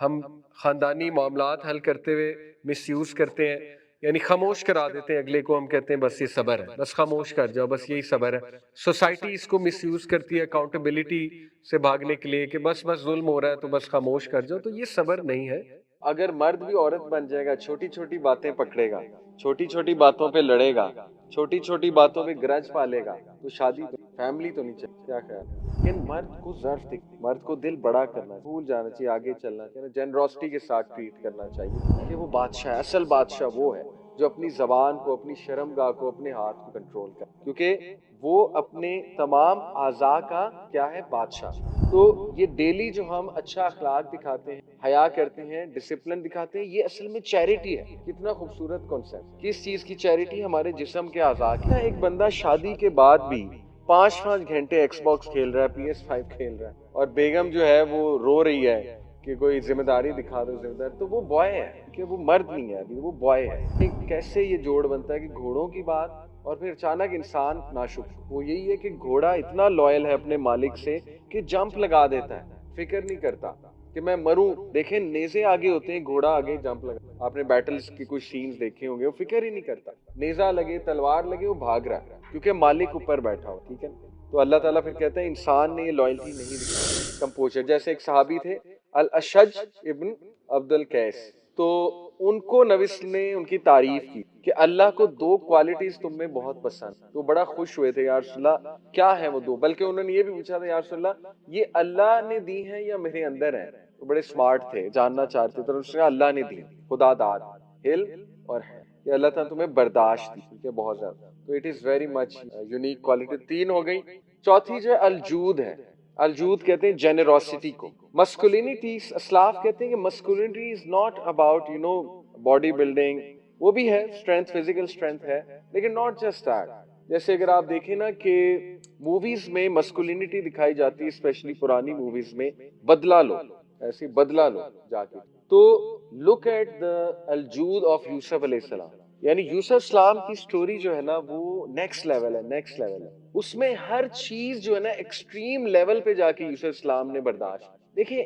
[SPEAKER 2] ہم خاندانی معاملات حل کرتے ہوئے مس یوز کرتے ہیں, یعنی خاموش کرا دیتے ہیں اگلے کو, ہم کہتے ہیں بس یہ صبر ہے, بس خاموش کر جاؤ, بس یہی صبر ہے. سوسائٹی اس کو مس یوز کرتی ہے اکاؤنٹیبلٹی سے بھاگنے کے لیے, کہ بس ظلم ہو رہا ہے تو بس خاموش کر جاؤ, تو یہ صبر نہیں ہے.
[SPEAKER 1] اگر مرد بھی عورت بن جائے گا, چھوٹی چھوٹی باتیں پکڑے گا, چھوٹی چھوٹی باتوں پہ لڑے گا, چھوٹی چھوٹی باتوں پہ گرج پالے گا, تو شادی فیملی تو نہیں چلے. کیا خیال؟ لیکن مرد کو ظرف مرد کو دل بڑا کرنا, بھول جانا چاہیے, آگے چلنا چاہیے, جنروسٹی کے ساتھ ٹریٹ کرنا چاہیے, کہ وہ بادشاہ ہے, اصل بادشاہ وہ ہے جو اپنی زبان کو, اپنی شرمگاہ کو, اپنے ہاتھ کو کنٹرول کرے, کیونکہ وہ اپنے تمام اعضاء کا کیا ہے, بادشاہ. تو یہ ڈیلی جو ہم اچھا اخلاق دکھاتے ہیں, حیا کرتے ہیں, ڈسپلن دکھاتے ہیں, یہ اصل میں چیریٹی ہے. کتنا خوبصورت کانسیپٹ, کس چیز کی چیریٹی؟ ہمارے جسم کے اعضاء کی. ایک بندہ شادی کے بعد بھی 5 گھنٹے ایکس باکس کھیل رہا ہے, PS5 کھیل رہا ہے, اور بیگم جو ہے وہ رو رہی ہے کہ کوئی ذمہ داری دکھا دو, ذمہ داری, تو وہ بوائے ہے, کہ وہ مرد نہیں ہے ابھی, وہ بوائے ہے. کیسے یہ جوڑ بنتا ہے کہ گھوڑوں کی بات اور پھر اچانک انسان ناشکر. وہ یہی ہے کہ گھوڑا اتنا لوئل ہے اپنے مالک سے کہ جمپ لگا دیتا ہے, فکر نہیں کرتا کہ میں مروں. دیکھیں نیزے آگے ہوتے ہیں, گھوڑا آگے جمپ لگا. آپ نے بیٹلز کی کچھ سینز دیکھے ہوں گے, وہ فکر ہی نہیں کرتا, نیزہ لگے, تلوار لگے, وہ بھاگ رہا ہے, کیونکہ مالک اوپر بیٹھا ہو, ٹھیک ہے. تو اللہ تعالیٰ پھر کہتے ہیں انسان نے یہ لائلٹی نہیں دکھائی, کمپوزر. جیسے ایک صحابی تھے الاشج ابن عبد القیس, تو ان کو نبی صلی اللہ علیہ وسلم نے ان کی تعریف کی کہ اللہ کو 2 کوالٹیز تم میں بہت پسند, تو بڑا خوش ہوئے تھے, یا رسول اللہ کیا ہے وہ 2؟ بلکہ انہوں نے یہ بھی پوچھا تھا, یا رسول اللہ یہ اللہ نے دی ہیں یا میرے اندر ہیں؟ تو بڑے سمارٹ تھے, جاننا چاہتے, تو رسول اللہ اللہ نے دی, خدا داد, علم اور ہے, کہ اللہ تعالیٰ تمہیں برداشت دی, ٹھیک ہے, بہت زیادہ. تو it is very much unique quality. 3 ہو گئی. چوتھی جو ہے الجود ہے, الجود کہتے ہیں جنروسٹی کو. مسکولینٹی اسلاف کہتے ہیں کہ masculinity is not about body building, وہ بھی ہے اسٹرینتھ, فزیکل اسٹرینتھ ہے, لیکن ناٹ جسٹ دیٹ. جیسے اگر آپ دیکھیں نا کہ موویز میں مسکولینٹی دکھائی جاتی ہے, اسپیشلی پرانی موویز میں, بدلہ لو, ایسی بدلہ لو جا کے, تو لک ایٹ دا الجود آف یوسف علیہ السلام. یعنی یوسف السلام کی سٹوری جو ہے نا وہ نیکسٹ لیول ہے, نیکسٹ لیول ہے. اس میں ہر چیز جو ہے نا ایکسٹریم لیول پہ جا کے یوسف السلام نے برداشت. دیکھیے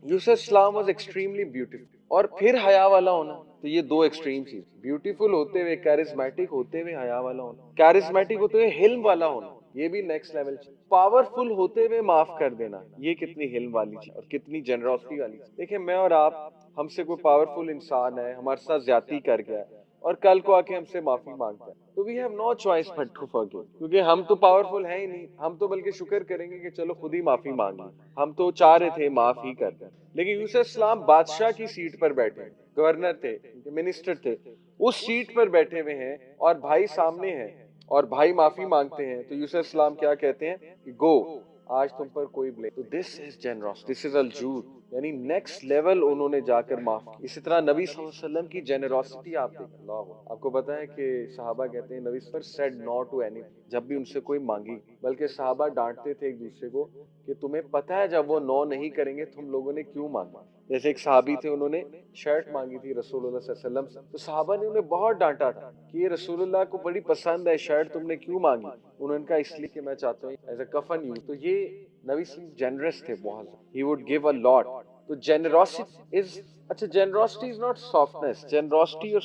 [SPEAKER 1] یوسف السلام واز ایکسٹریملی بیوٹیفل, اور پھر حیا والا ہونا, تو یہ دو ایکسٹریم چیز, بیوٹیفل ہوتے ہوئے, کیرزمیٹک ہوتے ہوئے حیا والا ہونا, کیرزمیٹک ہوتے ہوئے حلم والا ہونا, یہ بھی نیکسٹ لیول. پاورفل ہوتے ہوئے معاف کر دینا, یہ کتنی حلم والی چیز اور کتنی جنروسٹی والی چیز. دیکھیں میں اور آپ, ہم سے کوئی پاورفل انسان ہے, ہمارے ساتھ زیادتی کر گیا ہے, اور کل کو آ کے ہم سے معافی مانگتا ہے, تو we have no choice but to forgive, کیونکہ ہم تو پاورفل ہیں ہی نہیں. ہم تو بلکہ شکر کریں گے کہ چلو خود ہی معافی مانگ لی, ہم تو چاہ رہے تھے معاف ہی کر دیں. لیکن یوسف السلام بادشاہ کی سیٹ پر بیٹھے, گورنر تھے, منسٹر تھے, اس سیٹ پر بیٹھے ہوئے ہیں, اور بھائی سامنے ہیں, اور بھائی معافی مانگتے ہیں, تو یوسف السلام کیا کہتے ہیں کہ گو, آج تم پر کوئی بلیم. تو دس از جنروس, دس از الجود, یعنی نیکسٹ لیول انہوں نے جا کر معاف کیا. اسی طرح نبی صلی اللہ علیہ وسلم کی جنروسٹی آپ دیکھیں. اللہ, آپ کو پتا ہے کہ صحابہ کہتے ہیں نبی پر سیڈ نو ٹو اینی, جب بھی ان سے کوئی مانگی, بلکہ صحابہ ڈانٹتے تھے ایک دوسرے کو کہ تمہیں پتا ہے جب وہ نو نہیں کریں گے تم لوگوں نے کیوں مانگا. جیسے ایک صحابی تھے, انہوں نے شرٹ مانگی تھی رسول اللہ صلی اللہ علیہ وسلم سے, تو صحابہ نے انہیں بہت ڈانٹا تھا کہ یہ رسول اللہ کو بڑی پسند ہے شرٹ, تم نے کیوں مانگی. انہوں نے کہا اس لیے کہ میں چاہتا ہوں ایز اے کفن یوز. تو یہ نبی صلی اللہ علیہ وسلم جنرس تھے بہت, ہی وڈ گیو اے لاٹ. تو جنروسٹی از, اچھا generosity is not softness, generosity اور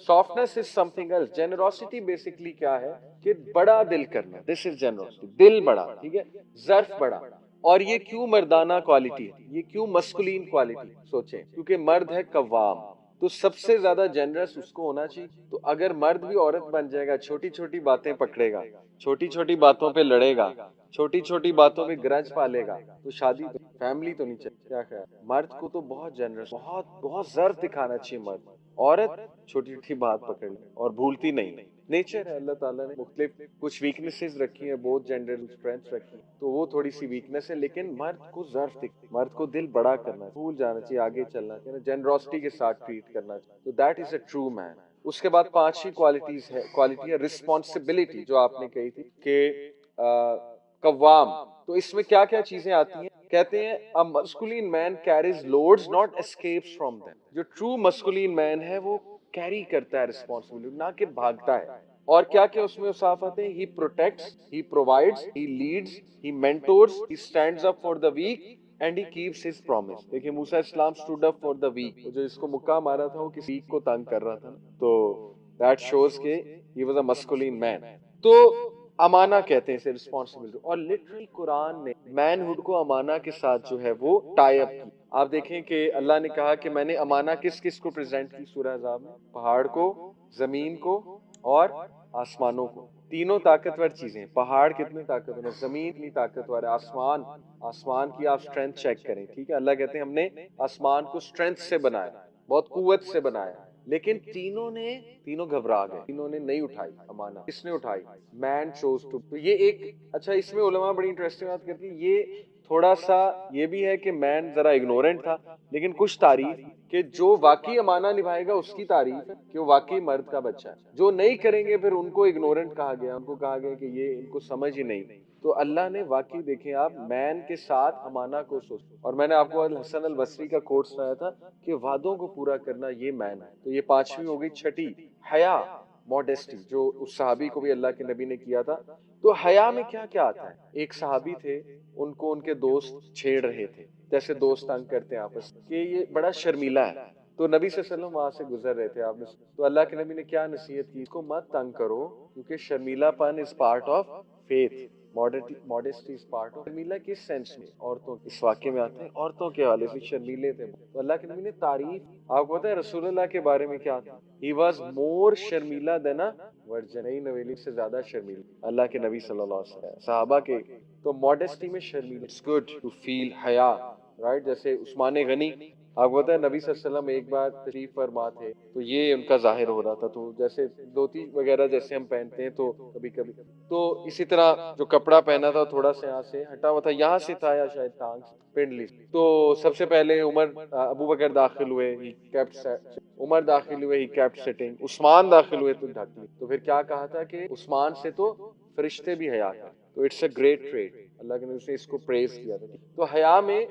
[SPEAKER 1] softness is something else. Generosity basically کیا ہے کہ بڑا دل کرنا, دس از جنروسٹی, دل بڑا, ٹھیک ہے, ظرف بڑا. اور یہ کیوں مردانہ کوالٹی ہے, یہ کیوں مسکولین کوالٹی, سوچیں کیونکہ مرد ہے قوام, تو سب سے زیادہ جنرس اس کو ہونا چاہیے. تو اگر مرد بھی عورت بن جائے گا, چھوٹی چھوٹی باتیں پکڑے گا, چھوٹی چھوٹی باتوں پہ لڑے گا, چھوٹی چھوٹی باتوں پہ گرج پالے گا, تو شادی تو فیملی تو نہیں چلے. کیا خیال, مرد کو تو بہت جنرس, بہت بہت ضرف دکھانا چاہیے مرد. عورت چھوٹی چھوٹی بات پکڑ لے اور بھولتی نہیں. نیچر ہے, اللہ تعالیٰ نے مختلف کچھ ویکنیسز رکھی ہیں, بہت جینڈر اسٹرینتھ رکھی ہیں, تو وہ تھوڑی سی ویکنیس ہے. لیکن مرد کو ضرف دکھ, مرد کو دل بڑا کرنا, بھول جانا چاہیے, آگے چلنا چاہیے, جنروسٹی کے ساتھ ٹریٹ کرنا چاہیے. تو دیٹ از اے ٹرو مین. اس کے بعد پانچویں کوالٹی ہے رسپانسبلٹی, جو آپ نے کہی تھی کہ قوام. تو اس میں کیا کیا چیزیں آتی ہیں, کہتے ہیں a masculine man carries loads not escapes from them. جو true masculine man ہے وہ کیری کرتا ہے responsibility, نہ کہ بھاگتا ہے. اور کیا کیا اس میں اوصاف آتے ہیں, he protects, he provides, he leads, he mentors, he stands up for the weak and he keeps his promise. دیکھیں موسیٰ السلام stood up for the weak, جو اس کو مکہ مارا تھا وہ کسی weak کو تنگ کر رہا تھا, تو that shows کہ he was a masculine man. تو امانہ کہتے ہیں اسے, رسپانسبلٹی. اور لٹرلی قرآن نے مین ہوڈ کو امانہ کے ساتھ جو ہے وہ ٹائی اپ کی. آپ دیکھیں کہ اللہ نے کہا کہ میں نے امانہ کس کس کو پریزنٹ کی سورہ احزاب میں, پہاڑ کو, زمین کو اور آسمانوں کو. تینوں طاقتور چیزیں, پہاڑ کتنے طاقتور ہیں, زمین اتنی طاقتور ہے, آسمان کی آپ اسٹرینتھ چیک کریں, ٹھیک ہے. اللہ کہتے ہیں ہم نے آسمان کو اسٹرینتھ سے بنایا, بہت قوت سے بنایا, لیکن تینوں گھبرا گئے, تینوں نے نہیں اٹھائی امانہ. کس نے اٹھائی, مین چوز ٹو. تو یہ ایک, اچھا اس میں علماء بڑی انٹرسٹنگ بات کرتی ہیں, یہ تھوڑا سا یہ بھی ہے کہ مین ذرا اگنورنٹ تھا, لیکن کچھ تعریف کہ جو واقعی امانہ نبھائے گا اس کی تعریف ہے کہ وہ واقعی مرد کا بچہ ہے. جو نہیں کریں گے پھر ان کو اگنورنٹ کہا گیا, ان کو کہا گیا کہ یہ ان کو سمجھ ہی نہیں. تو اللہ نے واقعی دیکھیں آپ مین کے ساتھ امانہ کو سوچ. اور میں نے آپ کو حسن البصری کا کوٹ سنایا تھا کہ وعدوں کو پورا کرنا یہ مین ہے. تو یہ پانچویں ہو گئی. چھٹی حیا, موڈیسٹی, جو اس صحابی کو بھی اللہ کے نبی نے کیا تھا. تو حیا میں کیا کیا آتا ہے, ایک صحابی تھے, ان کو ان کے دوست چھیڑ رہے تھے, جیسے دوست تنگ کرتے ہیں آپس کہ یہ بڑا شرمیلا ہے. تو نبی صلی اللہ علیہ وسلم وہاں سے گزر رہے تھے, آپ نے, تو اللہ کے نبی نے کیا نصیحت کی, اس کو مت تنگ کرو کیونکہ شرمیلا پن is part of faith, modesty is part of. شرمیلا کس سینس میں, عورتوں, اس واقعے میں آتے ہیں عورتوں کے حوالے سے شرمیلے تھے. تو اللہ کے نبی نے تعریف, آپ کو پتا ہے رسول اللہ کے بارے میں کیا تھا, he was more Sharmila than a virgin, نئی نویلی سے زیادہ شرمیلا اللہ کے نبی صلی اللہ علیہ وسلم, صحابہ کے. تو ماڈیسٹی میں Sharmila, it's good to feel حیا, رائٹ. جیسے عثمان غنی آپ کو پتا ہے نبی صلی اللہ علیہ وسلم ایک بار تشریف فرما تھے تو یہ ان کا ظاہر ہو رہا تھا، تو جیسے دھوتی وغیرہ جیسے ہم پہنتے ہیں تو کبھی کبھی تو اسی طرح جو کپڑا پہنا تھا تھوڑا سا یہاں سے ہٹا ہوا تھا، یہاں سے تھا یا شاید ٹانگ سے پنڈلی سے۔ تو سب سے پہلے ابو بکر داخل ہوئے، عمر داخل ہوئے، ہی کیپٹ سٹنگ، عثمان داخل ہوئے تو ڈھک لی۔ تو پھر کیا کہا تھا کہ عثمان سے تو فرشتے بھی حیا کرتے، تو اٹس اے گریٹ ٹریٹ، اللہ کے نبی نے اس کو پریز کیا تھا۔ تو حیا میں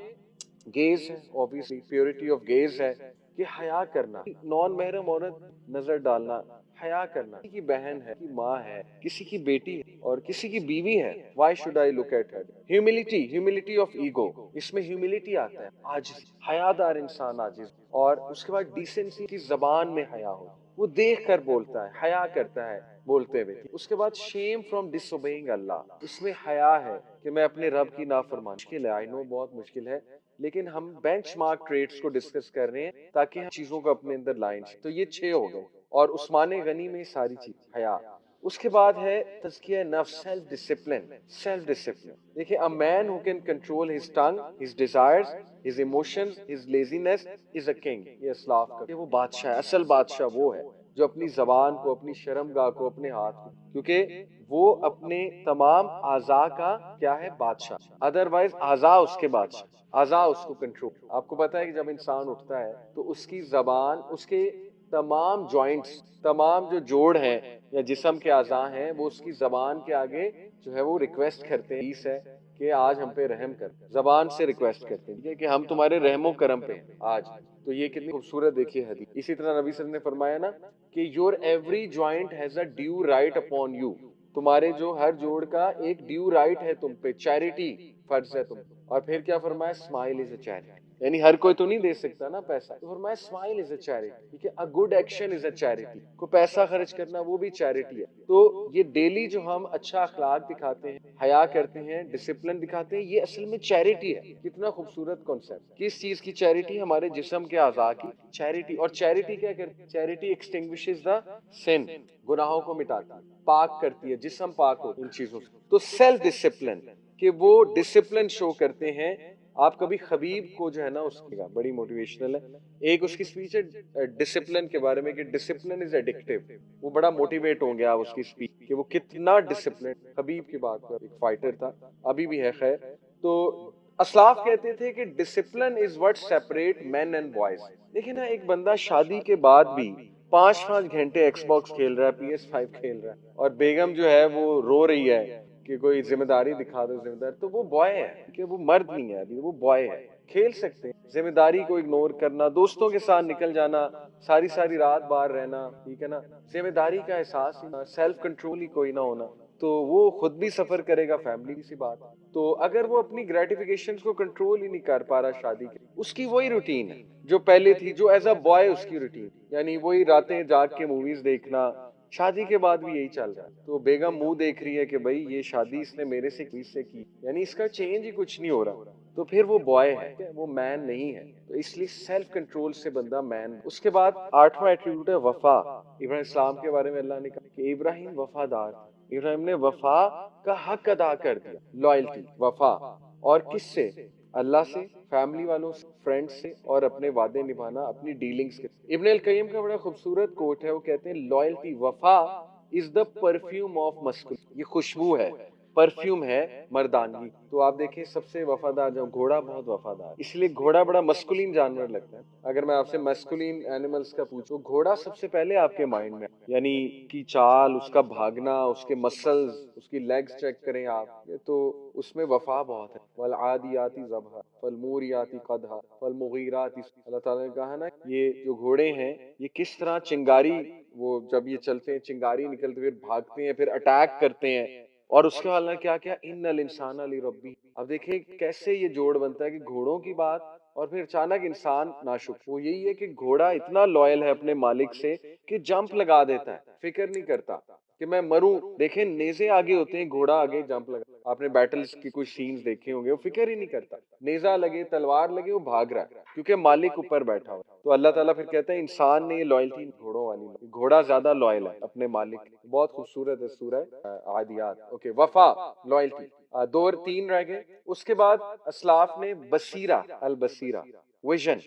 [SPEAKER 1] گیز ہے، obviously پیورٹی آف گیز ہے کہ حیا کرنا، نان محرم عورت نظر ڈالنا، حیا کرنا، کسی کی بہن ہے، کسی کی ماں ہے، کسی کی بیٹی ہے اور کسی کی بیوی ہے، why should I look at her؟ Humility of ego, اس میں ہیوملٹی آتا ہے، عاجز، حیا دار انسان عاجز، اور اس کے بعد ڈیسنسی کی زبان میں حیا ہو، وہ دیکھ کر بولتا ہے، حیا کرتا ہے بولتے ہوئے۔ اس کے بعد شیم فرام ڈس اوبیئنگ اللہ، اس میں حیا ہے کہ میں اپنے رب کی نافرمانی، مشکل ہے، آئی نو بہت مشکل ہے، لیکن ہم بینچ مارک ٹریٹس کو ڈسکس کر رہے ہیں تاکہ ہم چیزوں کو اپنے اندر لائیں۔ تو یہ 6 ہو گئے، اور عثمان غنی میں ساری چیز حیا۔ اس کے بعد ہے تزکیہ نفس، سیلف ڈسپلن، سیلف ڈسپلن۔ دیکھیں a man who can control his tongue, his desires, his emotions, his laziness is a king۔ یہ اسلاف کا کہ وہ بادشاہ ہے، اصل بادشاہ وہ ہے جو اپنی زبان کو، اپنی شرمگاہ کو، اپنے ہاتھ کو، کیونکہ وہ اپنے تمام اعضاء کا کیا ہے، بادشاہ، ادروائز اعضاء اس کے بادشاہ، اعضاء اس کو کنٹرول۔ آپ کو پتا ہے کہ جب انسان اٹھتا ہے تو اس کی زبان، اس کے تمام جوائنٹس، تمام جو جوڑ ہیں یا جسم کے اعضاء ہیں، وہ اس کی زبان کے آگے جو ہے وہ ریکویسٹ کرتے ہیں، ہے کہ آج ہم پہ رحم کر، زبان سے ریکویسٹ کرتے ہیں کہ ہم تمہارے رحم و کرم پہ ہیں آج۔ تو یہ کتنی خوبصورت دیکھیے حدیث۔ اسی طرح نبی صلی اللہ علیہ وسلم نے فرمایا نا کہ your every joint has a due right upon you, تمہارے جو ہر جوڑ کا ایک ڈیو رائٹ ہے تم پہ، چیریٹی فرض ہے تم۔ اور پھر کیا فرمایا، اسمائل از اے چیریٹی، یعنی ہر کوئی تو نہیں دے سکتا نا پیسہ، تو فرمایا اسمائل از اے چیریٹی، ٹھیک ہے، a good action is a charity, کو پیسہ خرچ کرنا وہ بھی چیریٹی ہے۔ تو یہ ڈیلی جو ہم اچھا اخلاق دکھاتے ہیں، حیا کرتے ہیں، ڈسپلن دکھاتے ہیں، یہ اصل میں چیریٹی ہے۔ کتنا خوبصورت کانسیپٹ، کس چیز کی چیریٹی، ہمارے جسم کے اعضاء کی چیریٹی۔ اور چیریٹی کیا کرتی ہے، چیریٹی ایکسٹنگوشز دا سن، گناہوں کو مٹاتی ہے، پاک کرتی ہے، جسم پاک ہوتا ہے ان چیزوں سے۔ تو سیلف ڈسپلن کہ وہ ڈسپلن شو کرتے ہیں۔ آپ کبھی خبیب کو جو ہے نا، اس کی بڑی موٹیویشنل ہے، ایک اس کی سپیچ ہے ڈسپلن کے بارے میں کہ ڈسپلن از ایڈکٹیو، وہ بڑا موٹیویٹ ہوں گے آپ اس کی سپیچ کہ وہ کتنا ڈسپلن، خبیب کی بات کر، ایک فائٹر تھا، ابھی بھی ہے خیر۔ تو اسلاف کہتے تھے کہ discipline is what separate men and boys. دیکھیں نا، ایک بندہ شادی کے بعد بھی 5 گھنٹے ایکس باکس کھیل رہا ہے، PS5 کھیل رہا ہے، اور بیگم جو ہے وہ رو رہی ہے کہ کوئی ذمہ داری دکھا دو، ذمہ داری، تو وہ بوائے ہے، کہ وہ مرد نہیں ہے ابھی، وہ بوائے ہے۔ کھیل سکتے ہیں، ذمہ داری کو اگنور کرنا، دوستوں کے ساتھ نکل جانا، ساری ساری رات باہر رہنا، ٹھیک ہے نا، ذمہ داری کا احساس ہی نہ، سیلف کنٹرول ہی کوئی نہ ہونا، تو وہ خود بھی سفر کرے گا، فیملی کی سی بات۔ تو اگر وہ اپنی گریٹیفیکیشنز کو کنٹرول ہی نہیں کر پا رہا شادی کے، اس کی وہی روٹین ہے جو پہلے تھی، جو ایز اے بوائے اس کی روٹین، یعنی وہی راتیں جاگ کے موویز دیکھنا، شادی کے بعد بھی یہی چل رہا ہے۔ تو بیگم منہ دیکھ رہی ہے کہ بھائی یہ شادی اس نے میرے سے کی، یعنی اس کا چینج ہی کچھ نہیں ہو رہا، تو پھر وہ بوائے ہے، وہ مین نہیں ہے۔ تو اس لیے سیلف کنٹرول سے بندہ مین۔ اس کے بعد 8واں ایٹریبیوٹ ہے وفا۔ ابراہیم السلام کے بارے میں اللہ نے کہا کہ ابراہیم وفادار، ابراہیم نے وفا کا حق ادا کر دیا، لائلٹی، وفا، اور کس سے، اللہ سے، فیملی والوں سے، فرینڈ سے، اور اپنے وعدے نبھانا، اپنی ڈیلنگز کے۔ ابن القیم کا بڑا خوبصورت کوٹ ہے، وہ کہتے ہیں لائلٹی، وفا از دا پرفیوم آف مسکل، یہ خوشبو ہے، پرفیوم ہے مردانگی۔ تو آپ دیکھیں سب سے وفادار جو گھوڑا، بہت وفادار، اس لیے گھوڑا بڑا مسکولین جانور لگتا ہے۔ اگر میں آپ سے مسکولین اینیملز کا پوچھوں، گھوڑا سب سے پہلے آپ کے مائنڈ میں، یعنی کی چال، اس کا بھاگنا، اس کے مسلز، اس کی لیگز چیک کریں آپ، تو اس میں وفا بہت ہے۔ والعادیات ضبحا فالموریات قدحا فالمغیرات، اللہ تعالیٰ نے کہا نا یہ جو گھوڑے ہیں یہ کس طرح چنگاری، وہ جب یہ چلتے ہیں چنگاری نکلتے، پھر بھاگتے ہیں، پھر اٹیک کرتے ہیں، اور اس کے بعد نے کیا کیا، ان الانسان لربہ۔ اب دیکھیں کیسے یہ جوڑ بنتا ہے کہ گھوڑوں کی بات اور پھر اچانک انسان ناشکر۔ وہ یہی ہے کہ گھوڑا اتنا لوئل ہے اپنے مالک سے کہ جمپ لگا دیتا ہے، فکر نہیں کرتا کہ میں مروں۔ دیکھیں نیزے آگے ہوتے ہیں، گھوڑا آگے جمپ لگا۔ آپ نے بیٹلز کی کچھ سینز دیکھے ہوں گے، وہ فکر ہی نہیں کرتا، نیزہ لگے، تلوار لگے، وہ بھاگ رہا ہے کیونکہ مالک اوپر بیٹھا ہوا۔ تو اللہ تعالیٰ پھر کہتا ہے انسان نے یہ لوئلٹی گھوڑوں والی، گھوڑا زیادہ لوئل ہے اپنے مالک۔ بہت خوبصورت ہے سورہ عادیات۔ اوکے، وفا، لوئلٹی، 2 اور 3 رہ گئے۔ اس کے بعد اسلاف نے بصیرہ، البصیرہ، ویژن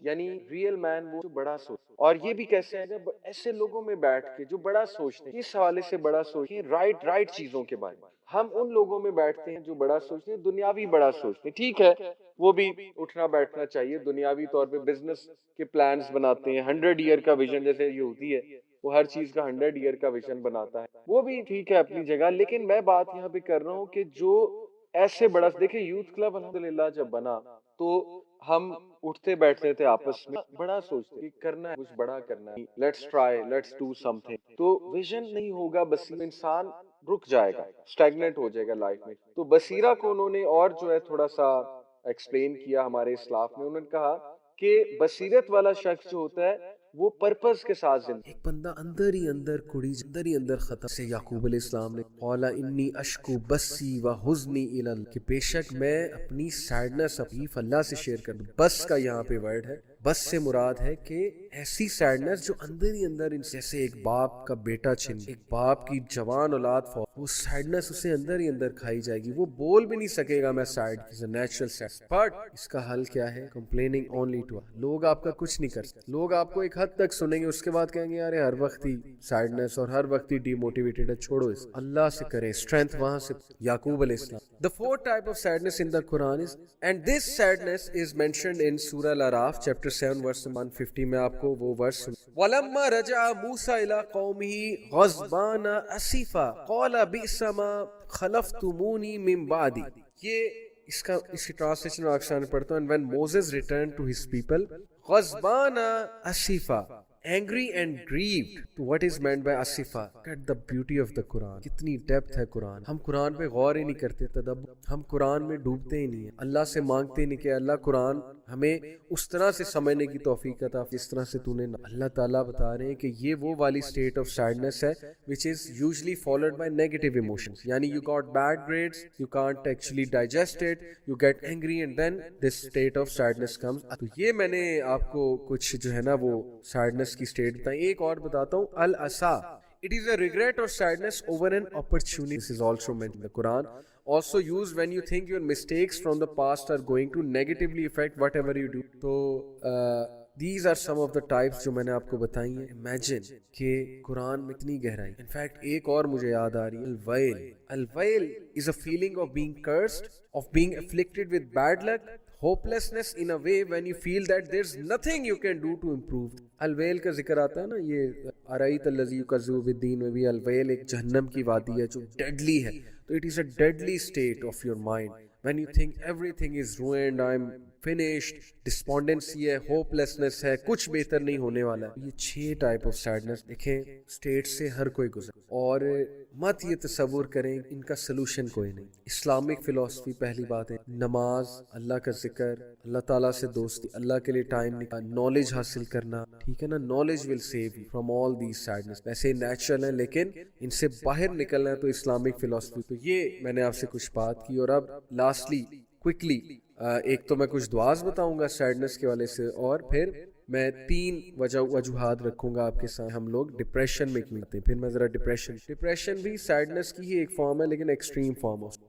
[SPEAKER 1] یعنی ریئل مین وہ جو بڑا سوچ. اور یہ بھی کیسے ہے جب ایسے لوگوں میں بیٹھ کے جو بڑا سوچتے ہیں, اس حوالے سے بڑا سوچتے ہیں رائٹ چیزوں کے بارے میں. ہم ان لوگوں میں بیٹھتے ہیں جو بڑا سوچتے ہیں, دنیاوی بڑا سوچتے ہیں. ٹھیک ہے, وہ بھی اٹھنا بیٹھنا چاہیے, دنیاوی طور پہ بزنس کے پلانز بناتے ہیں, 100 ایئر کا ویژن جیسے یہ ہوتی ہے, وہ ہر چیز کا 100 ایئر کا ویژن بناتا ہے, وہ بھی ٹھیک ہے اپنی جگہ. لیکن میں بات یہاں پہ کر رہا ہوں کہ جو ایسے بڑا, دیکھیں یوتھ کلب الحمدللہ جب بنا تو ہم اٹھتے بیٹھتے تھے آپس میں, بڑا سوچتے کہ کرنا ہے, کچھ بڑا کرنا ہے, let's try, let's do some thing. تو ویژن نہیں ہوگا, بس انسان رک جائے گا, اسٹیگنٹ ہو جائے گا لائف میں. تو بصیرہ کو انہوں نے اور جو ہے تھوڑا سا ایکسپلین کیا ہمارے اسلاف میں. انہوں نے کہا کہ بصیرت والا شخص جو ہوتا ہے وہ پرپز کے ساتھ زندگی.
[SPEAKER 2] ایک بندہ اندر ہی اندر کڑی, اندر ہی اندر ختم سے یعقوب علیہ السلام نے قولا انی اشکو بسی و حزنی الال, کہ بے شک میں اپنی سیڈنس اپنی اللہ سے شیئر کر دوں. بس کا یہاں پہ ورڈ ہے, بس سے مراد ہے کہ ایسی سیڈنس جو اندر ہی اندر, جیسے ایک باپ کا بیٹا چھن, ایک باپ کی جوان اولاد فوت, وہ سیڈنس اسے اندر ہی اندر کھائی جائے گی. وہ بول بھی نہیں سکے گا میں sad, is a natural sad. But اس کا حل کیا ہے؟ Complaining only to. لوگ آپ کا کچھ نہیں کر سکتے, لوگ آپ کو ایک حد تک سنیں گے, اس کے بعد کہیں گے یار ہر وقت ہی سیڈنس اور ہر وقت ہی ڈی موٹیویٹڈ ہے, چھوڑو اس. اللہ سے کریں اسٹرینتھ وہاں سے. یعقوب علیہ السلام, the fourth type of sadness in the Quran is, and this sadness is mentioned in Surah Al-Araf chapter 7 verse 150. میں آپ کو وہ ورس سن. وَلَمَّا رَجَعَ مُوسَى إِلَىٰ قَوْمِهِ غَضْبَانَ أَسِفًا قَالَ بِئْسَ مَا خَلَفْتُمُونِي مِن بَعْدِي. یہ اس کی ٹرانسلیشن میں اکثر پڑھتا ہوں. And when Moses returned to his people غضبان Asfa, angry and grieved. تو what is meant by Asfa? Get the beauty of the Quran. کتنی ڈیپتھ ہے قرآن. ہم قرآن پہ غور ہی نہیں کرتے, تدبر, ہم قرآن میں ڈوبتے ہی نہیں ہیں, اللہ سے مانگتے نہیں کہ اللہ قرآن ہمیں اس طرح سے سمجھنے کی توفیق عطا جس طرح سے تو نے. اللہ تعالیٰ بتا رہے ہیں کہ یہ وہ والی state of sadness ہے which is usually followed by negative emotions. یعنی you got bad grades, you can't actually digest it, you get angry and then this state of sadness comes. تو یہ میں نے آپ کو کچھ جو ہے نا وہ sadness کی state بتائیں. ایک اور بتاتا ہوں, الاسا. It is a regret or sadness over an opportunity. This is also mentioned in the Quran. Also used when you think your mistakes from the past are going to negatively affect whatever you do. So these are some of the types جو میں نے آپ کو بتائی ہیں. Imagine کہ قرآن میں اتنی گہرائی. In fact ایک اور مجھے یاد آ رہی ہے, الویل. الویل is a feeling of being cursed, of being afflicted with bad luck, hopelessness in a way when you feel that there's nothing you can do to improve. الویل کا ذکر آتا ہے نا, یہ ارایت الذی یکذب بالدین میں بھی الویل ایک جہنم کی وادی ہے جو ڈیڈلی ہے. تو it is a deadly state of your mind when you think everything is ruined, I'm finished, despondency ہے, hopelessness ہے, کچھ بہتر نہیں ہونے والا ہے. یہ 6 ٹائپ آف سیڈنس دیکھیں اسٹیٹ سے ہر کوئی گزر, اور مت یہ تصور کریں ان کا سلوشن کوئی نہیں. اسلامک فلسفی پہلی بات ہے, نماز, اللہ کا ذکر, اللہ تعالیٰ سے دوستی, اللہ کے لیے ٹائم نکالنا, نالج حاصل کرنا, ٹھیک ہے نا, knowledge will save you from all these sadness. ویسے نیچرل ہیں لیکن ان سے باہر نکلنا ہے تو اسلامک فلسفی. تو یہ میں نے آپ سے کچھ بات کی. اور اب لاسٹلی کوئکلی ایک تو میں کچھ دعاز بتاؤں گا سیڈنس کے والے سے, اور پھر میں 3 وجوہات رکھوں گا آپ کے ساتھ. ہم لوگ ڈپریشن میں کیوں آتے ہیں, پھر میں ذرا ڈپریشن بھی سیڈنس کی ہی ایک فارم ہے لیکن ایکسٹریم فارم ہے.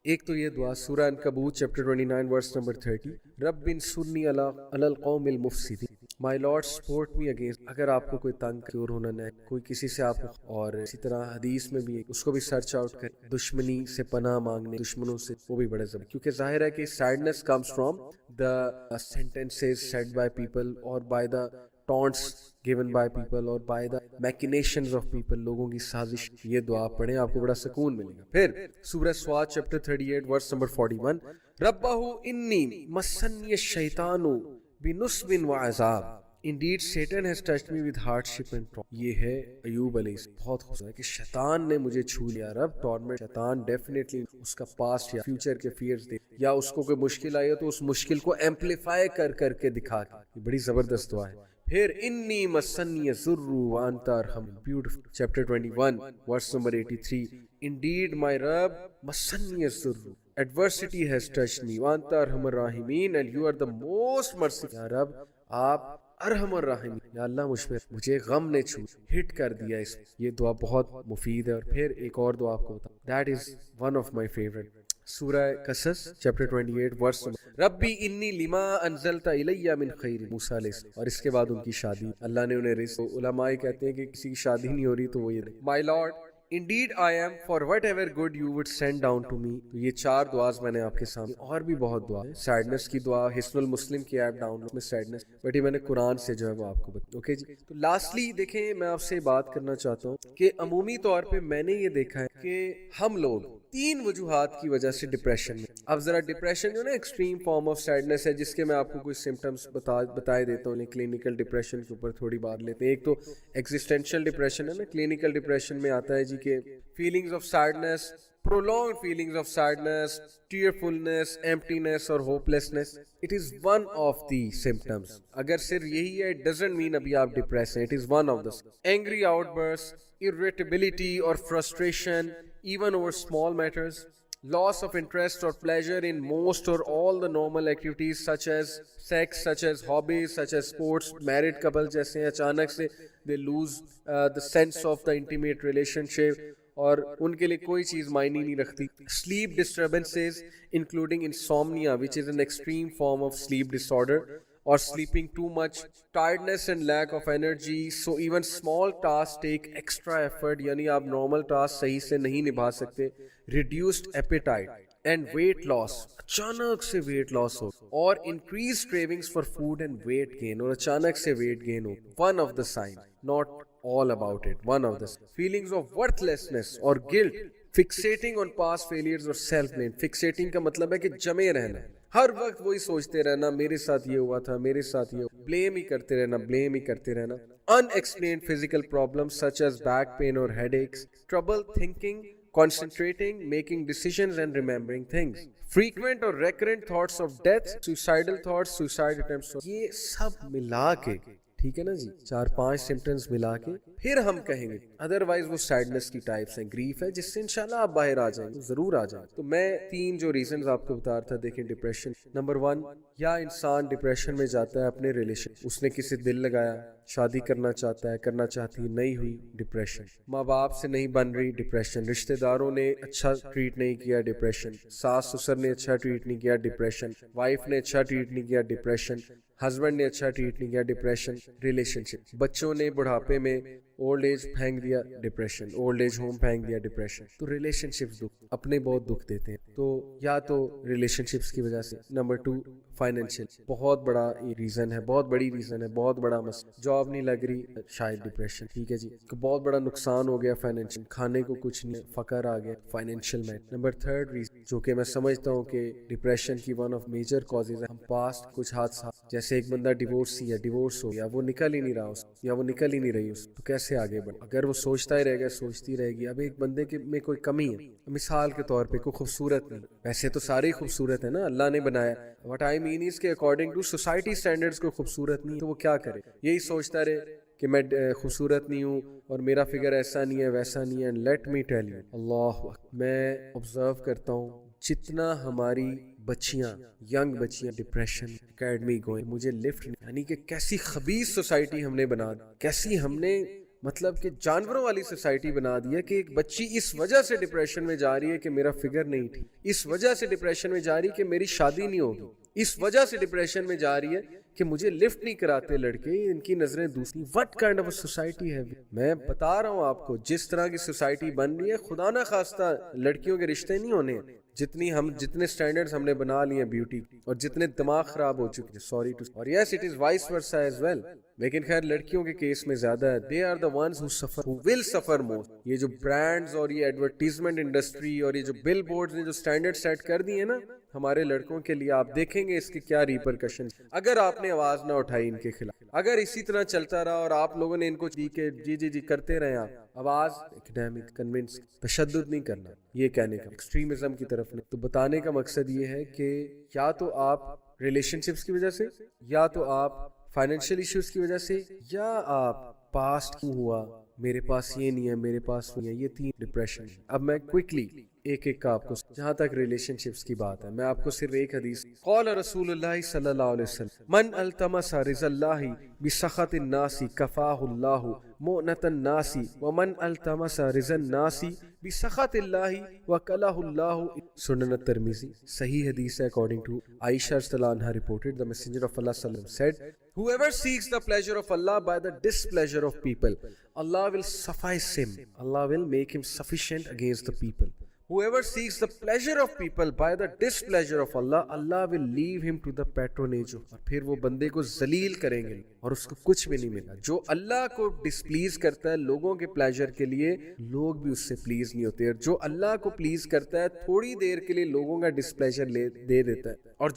[SPEAKER 2] ایک تو یہ دعا سورہ عنکبوت چیپٹر 29 ورس نمبر 30, رب انصرنی علی القوم المفسدین. مائی لارڈ سپورٹ می اگینسٹ. اگر آپ کو کوئی تنگ کیور ہونا نہ کوئی کسی سے آپ کو, اور اسی طرح حدیث میں بھی اس کو بھی سرچ آؤٹ کریں, دشمنی سے پناہ مانگنے, دشمنوں سے, وہ بھی بڑا ضروری, کیونکہ ظاہر ہے کہ sadness comes from the sentences said by people اور by the taunts given by people اور by the machinations of people, لوگوں کی سازش. یہ دعا پڑھیں, آپ کو بڑا سکون ملے گا. پھر سورہ سواد چیپٹر 38 ورس نمبر 41, ربہ انی مسنی الشیطان بنصب وعذاب, indeed Satan has touched me with hardship and trauma. یہ ہے ایوب علیہ السلام. بہت خوشگوار ہے کہ شیطان نے مجھے چھو لیا. رب ٹورمنٹ, شیطان ڈیفینیٹلی اس کا پاسٹ یا فیوچر کے فیئرز دے, یا اس کو کوئی مشکل آئی ہے تو اس مشکل کو ایمپلیفائی کر کے دکھا کے. یہ بڑی زبردست دعا ہے. پھر انی مسنی الضر وانت ارحم, beautiful, chapter 21 verse number 83, indeed my رب مسنی الضر, adversity has touched me, وانت ارحم الراحمین, and you are the most merciful. یا رب آپ ارحم الراحمین, یا اللہ مجھ پر, مجھے غم نے چھو ہٹ کر دیا. اس یہ دعا بہت مفید ہے. اور پھر ایک اور دعا آپ کو بتاؤں, that is one of my favorite. سورہ قصص چیپٹر 28 ورس ربی انی لما انزلت الی من خیر موسیٰ علیہ السلام. اور اس کے بعد ان کی شادی اللہ نے انہیں رزق. علماء کہتے ہیں کہ کسی کی شادی نہیں ہو رہی تو وہ یہ مائی lord Indeed I am for whatever good you would send down to me. تو یہ 4 دعاز میں نے آپ کے سامنے, اور بھی بہت دعا ہے. سیڈنس کی دعا حسن المسلم کی ایپ ڈاؤن لوڈ میں سیڈنس, بٹ یہ میں نے قرآن سے جو ہے وہ آپ کو بتا. اوکے جی, تو لاسٹلی دیکھیں میں آپ سے بات کرنا چاہتا ہوں کہ عمومی طور پہ میں نے یہ دیکھا ہے کہ ہم لوگ 3 وجوہات کی وجہ سے ڈپریشن میں. اب ذرا ڈپریشن جو نا ایکسٹریم فارم آف سیڈنس ہے جس کے میں آپ کو کچھ سمٹمس بتائے دیتا ہوں. کلینکل ڈپریشن کے اوپر تھوڑی بات لیتے ہیں. ایک تو ایگزسٹینشیل ڈپریشن ہے نا. کلینکل ڈپریشن میں آتا ہے جی کہ feelings of sadness, prolonged feelings of sadness, tearfulness, emptiness اور hopelessness. It is one of the symptoms. اگر صرف یہی ہے, it doesn't mean ابھی آپ depressed ہیں. It is one of the angry outbursts, irritability or frustration, even over small matters. Loss of interest or pleasure in most or all the normal activities such as sex, such as hobbies, such as sports. Married couple جیسے ہیں اچانک سے they lose the sense of the intimate relationship اور ان کے لیے کوئی چیز معنی نہیں رکھتی. Sleep disturbances including insomnia which is an extreme form of sleep disorder or sleeping too much, tiredness and lack of energy. So even small tasks take extra effort, یعنی آپ normal tasks صحیح سے نہیں نبھا سکتے. Reduced appetite and weight loss, اچانک سے weight loss ہو, اور increased cravings for food and weight gain, اور اچانک سے weight gain who. One of the signs, not all about it, one of the feelings of worthlessness or guilt, fixating on past failures or self-blame. Fixating کا مطلب ہے کہ جمے رہنا, ہر وقت وہی سوچتے رہنا میرے ساتھ یہ ہوا تھا, میرے ساتھ یہ, blame ہی کرتے رہنا, blame ہی کرتے رہنا. Unexplained physical problems such as back pain or headaches, trouble thinking, concentrating, making decisions and remembering things. Frequent or recurrent thoughts of death, suicidal thoughts, suicide attempts. یہ سب ملا کے, ٹھیک ہے نا جی, 4-5 سمپٹمز ملا کے پھر ہم کہیں گے. ادروائز وہ سیڈنس کی ٹائپس ہیں, گریف ہے جس سے انشاءاللہ آپ باہر آ جائیں گے, ضرور آ جائیں. تو میں 3 جو ریزنز آپ کو بتا رہا تھا. دیکھیں ڈپریشن, نمبر 1, یا انسان ڈپریشن میں جاتا ہے اپنے ریلیشن, اس نے کسی دل لگایا, شادی کرنا چاہتا ہے, کرنا چاہتی ہے, نہیں ہوئی, ڈپریشن. ماں باپ سے نہیں بن رہی, ڈپریشن. رشتہ داروں نے اچھا ٹریٹ نہیں کیا, ڈپریشن. ساس سسر نے اچھا ٹریٹ نہیں کیا, ڈپریشن. وائف نے اچھا ٹریٹ نہیں کیا, ڈپریشن. ہسبینڈ نے اچھا ٹریٹ نہیں کیا, ڈپریشن. ریلیشن شپ, بچوں نے بڑھاپے میں اولڈ ایج پھینک دیا, ڈپریشن. اولڈ ایج ہوم پھینک دیا, ڈپریشن. تو ریلیشن شپس اپنے بہت دکھ دیتے ہیں. تو یا تو ریلیشن شپس کی وجہ سے. نمبر 2, فائنینشیل, بہت بڑا ریزن ہے, بہت بڑی ریزن ہے, بہت بڑا مسئلہ. جاب نہیں لگ رہی, شاید ڈپریشن. ٹھیک ہے جی, بہت بڑا نقصان ہو گیا فائنینشیل, کھانے کو کچھ نہیں, فقر آ گیا, فائنینشیل میں. نمبر 3 ریزن جو کہ میں سمجھتا ہوں کہ ڈپریشن کی ون آف میجر کازز ہے, ہم پاسٹ کچھ حادثات, جیسے ایک بندہ ڈیورس یا ڈیورس ہو, یا وہ نکل ہی نہیں رہا اس, یا وہ نکل ہی نہیں رہی اس, تو کیسے آگے بڑھے؟ اگر وہ سوچتا ہی رہے گا, سوچتی رہے گی. اب ایک بندے کے میں کوئی کمی ہے, مثال کے طور پہ کوئی خوبصورت نہیں, ویسے تو سارے خوبصورت ہیں نا, اللہ نے بنایا. وٹ آئی مین از کہ اکارڈنگ ٹو سوسائٹی اسٹینڈرڈز کو خوبصورت نہیں, تو وہ کیا کرے؟ یہی سوچتا رہے کہ میں خوبصورت نہیں ہوں اور میرا فگر ایسا نہیں ہے, ویسا نہیں ہے. لیٹ می ٹیل یو, اللہ, میں آبزرو کرتا ہوں جتنا ہماری بچیاں, ینگ بچیاں ڈپریشن اکیڈمی گوئیں, مجھے لفٹ, یعنی کہ کیسی خبیث سوسائٹی ہم نے بنا دی, کیسی ہم نے مطلب کہ جانوروں والی سوسائٹی بنا دی ہے کہ ایک بچی اس وجہ سے ڈپریشن میں جا رہی ہے کہ میرا فگر نہیں ٹھیک, اس وجہ سے ڈپریشن میں جا رہی ہے کہ میری شادی نہیں ہوگی, اس وجہ سے ڈپریشن میں جا رہی ہے کہ مجھے لفٹ نہیں کراتے لڑکے, ان کی نظریں دوسری. وٹ کائنڈ آف سوسائٹی ہے؟ میں بتا رہا ہوں آپ کو, جس طرح کی سوسائٹی بن رہی ہے, خدا نہ خواستہ لڑکیوں کے رشتے نہیں ہونے, جتنے سٹینڈرڈز ہم نے بنا لیے بیوٹی, اور جتنے دماغ خراب ہو چکے ہیں, سوری ٹو, اور yes it is vice versa as well. لیکن خیر لڑکیوں کے کیس میں زیادہ ہے. They are the ones who سفر, ہو ول سفر موسٹ. یہ جو برانڈز اور یہ ایڈورٹیزمنٹ انڈسٹری اور یہ جو بل بورڈز نے جو سٹینڈرڈ سیٹ کر دیے نا ہمارے لڑکوں کے لیے, آپ دیکھیں گے اس کے کیا ریپرکشن اگر آپ نے آواز نہ اٹھائی ان کے خلاف. اگر اسی طرح چلتا رہا اور آپ لوگوں نے ان کو دی کہ جی کرتے رہے, آپ آواز اکیڈیمک کنونس, تشدد نہیں کرنا, یہ کہنے کا ایکسٹریمزم کی طرف نہیں. تو بتانے کا مقصد یہ ہے کہ یا تو آپ ریلیشن شپس کی وجہ سے, یا تو آپ فائنینشیل ایشوز کی وجہ سے, یا آپ پاسٹ کیوں ہوا, میرے پاس یہ نہیں ہے, میرے پاس نہیں ہے, یہ 3 ڈپریشن. اب میں کوئکلی ایک ایک کا آپ کو جہاں تک ریلیشن شپس کی بات ہے میں آپ کو صرف ایک حدیث قال رسول اللہ صلی اللہ علیہ وسلم من التمس رضا اللہ بسخط الناس کفاہ اللہ مؤنۃ الناس ومن التمس رضا الناس بسخط اللہ وکلہ اللہ. سنن الترمذی صحیح حدیث ہے according to عائشہ رضی اللہ عنہا reported the messenger of Allah صلی اللہ علیہ وسلم said whoever seeks the pleasure of Allah by the displeasure of people Allah will suffice him. Allah will make him sufficient against the people. Whoever seeks the pleasure of people by the displeasure of Allah, Allah will leave him to the patronage of. اور پھر وہ بندے کو ذلیل کریں گے اور اس کو کچھ بھی نہیں ملا. جو اللہ کو ڈسپلیز کرتا ہے لوگوں کے پلیجر کے لیے لوگ بھی اس سے پلیز نہیں ہوتے, اور جو اللہ کو پلیز کرتا ہے تھوڑی دیر کے لیے لوگوں کا ڈسپلیجر دے دیتا ہے, اور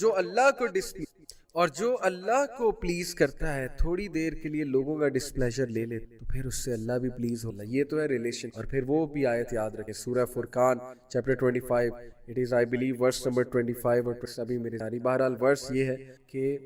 [SPEAKER 2] جو اللہ کو پلیز کرتا ہے تھوڑی دیر کے لیے لوگوں کا ڈسپلیجر لے لے تو پھر اس سے اللہ بھی پلیز ہوگا. یہ تو ہے ریلیشن. اور پھر وہ بھی آیت یاد رکھیں سورہ فرقان chapter 25 it is I believe verse number 25 اور ابھی میرے ساری بہرحال ورس یہ ہے کہ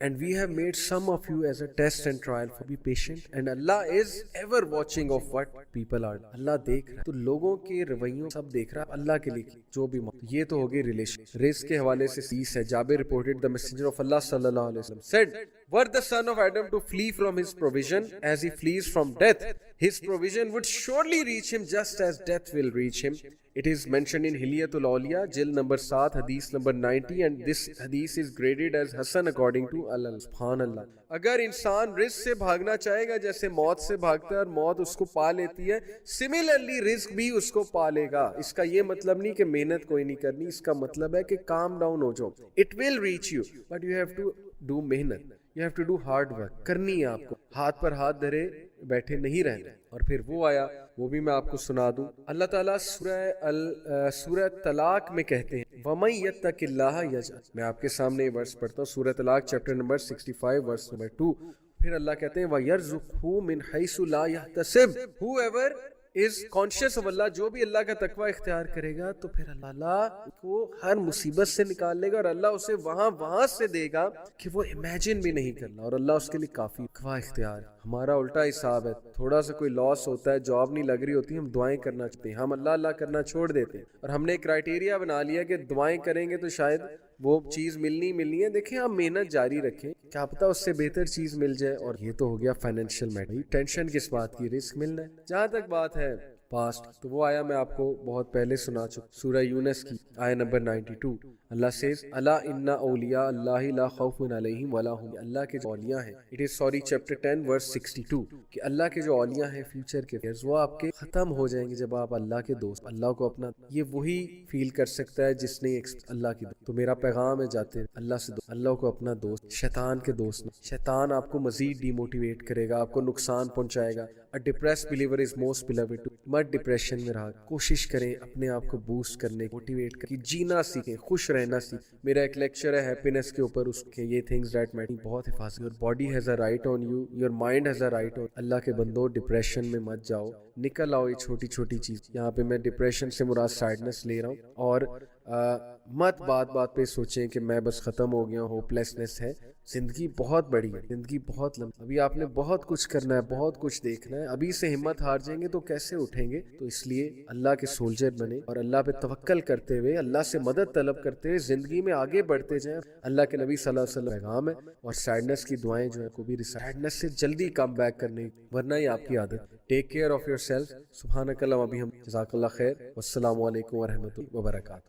[SPEAKER 2] And we have made some of you as a test and trial for be patient and Allah is ever watching of what people are. اللہ دیکھ رہا ہے تو لوگوں کے رویوں سب دیکھ رہا ہے اللہ کے لیے جو بھی یہ تو ہوگی ریلیشن. رزق کے حوالے سے حدیث ہے جابر reported the messenger of Allah صلی اللہ علیہ وسلم said were the son of Adam to flee from his provision as he flees from death his provision would surely reach him just as death will reach him. It is mentioned in Hilyatul Awliya, جلد نمبر 7 حدیث number 90 and this hadith is graded as Hasan according to Allah. سبحان اللہ. اگر انسان رزق سے بھاگنا چاہے گا جیسے موت سے بھاگتا ہے اور موت اس کو پا لیتی ہے, سملرلی رزق بھی اس کو پا لے گا. اس کا یہ مطلب نہیں کہ محنت کوئی نہیں کرنی, اس کا مطلب ہے کہ کام ڈاؤن ہو جاؤ. It will reach you but you have to do محنت, you have to do hard work. کرنی ہے آپ کو, ہاتھ پر ہاتھ دھرے بیٹھے نہیں رہنا. اور پھر وہ آیا وہ بھی میں آپ کو سنا دوں. اللہ تعالیٰ سورہ طلاق میں کہتے ہیں وَمَن يَتَّقِ اللَّهَ يَجْعَلْ. میں آپ کے سامنے یہ ورس پڑھتا ہوں سورہ طلاق چیپٹر نمبر 65 ورس نمبر 2. پھر اللہ کہتے ہیں وَيَرْزُقْهُ مِنْ حَيْثُ لَا يَحْتَسِبُ. Whoever is conscious of Allah, جو بھی اللہ کا تقوی اختیار کرے گا تو پھر اللہ کو ہر مصیبت سے نکال لے گا اور اللہ اسے وہاں سے دے گا کہ وہ امیجن بھی نہیں کرنا, اور اللہ اس کے لیے کافی تقوی اختیار. ہمارا الٹا حساب ہے, تھوڑا سا کوئی لاس ہوتا ہے, جاب نہیں لگ رہی ہوتی, ہم دعائیں کرنا چاہتے ہیں, ہم اللہ کرنا چھوڑ دیتے ہیں, اور ہم نے ایک کرائٹیریا بنا لیا کہ دعائیں کریں گے تو شاید وہ چیز ملنی ہے. دیکھیں آپ محنت جاری رکھیں, کیا پتا اس سے بہتر چیز مل جائے. اور یہ تو ہو گیا فائنینشیل میٹر. ٹینشن کس بات کی, رزق ملنا ہے. جہاں تک بات ہے پاسٹ تو وہ آیا میں آپ کو بہت پہلے سنا چکا سورہ یونس کی آیت نمبر 92. اللہ سیز الا ان اولیاء اللہ لا خوف علیہم ولا هم. اللہ کے جو اولیاء ہیں اٹ از سوری چیپٹر 10 ورس 62 کہ اللہ کے جو اولیاء ہیں فیوچر کے وہ آپ کے ختم ہو جائیں گے جب آپ اللہ کے دوست. اللہ کو اپنا یہ وہی فیل کر سکتا ہے جس نے اللہ کی دوست. تو میرا پیغام ہے جاتے اللہ سے اللہ کو اپنا دوست, شیطان کے دوست نہیں. شیطان آپ کو مزید ڈی موٹیویٹ کرے گا, آپ کو نقصان پہنچائے گا. A depressed believer is most beloved to. مت ڈپریشن میں رہا, کوشش کریں اپنے آپ کو بوسٹ کرنے, موٹیویٹ کریں, جینا سیکھیں, خوش رہنا سیکھیں. میرا ایک لیکچر ہے ہیپینس کے اوپر, اس کے یہ تھنگز دیٹ میٹر بہت حفاظت. Your body has a right on you, your mind has a right on. اللہ کے بندو ڈپریشن میں مت جاؤ, نکل آؤ یہ چھوٹی چھوٹی چیز. یہاں پہ میں ڈپریشن سے مراد سیڈنس لے رہا ہوں, اور مت بات پہ سوچیں کہ میں بس ختم ہو گیا, ہوپ لیسنس ہے. زندگی بہت بڑی ہے, زندگی بہت لمبی. ابھی آپ نے بہت کچھ کرنا ہے, بہت کچھ دیکھنا ہے. ابھی سے ہمت ہار جائیں گے تو کیسے اٹھیں گے؟ تو اس لیے اللہ کے سولجر بنے اور اللہ پہ توکل کرتے ہوئے, اللہ سے مدد طلب کرتے ہوئے زندگی میں آگے بڑھتے جائیں. اللہ کے نبی صلی اللہ علیہ وسلم پیغام ہے. اور سیڈنس کی دعائیں جو ہیں کو بھی سیڈنس سے جلدی کم بیک کرنے, ورنہ یہ آپ کی عادت. Take care of your self. سبحانک اللہم و بحمدک, جزاک اللہ خیر. والسلام علیکم ورحمۃ اللہ وبرکاتہ.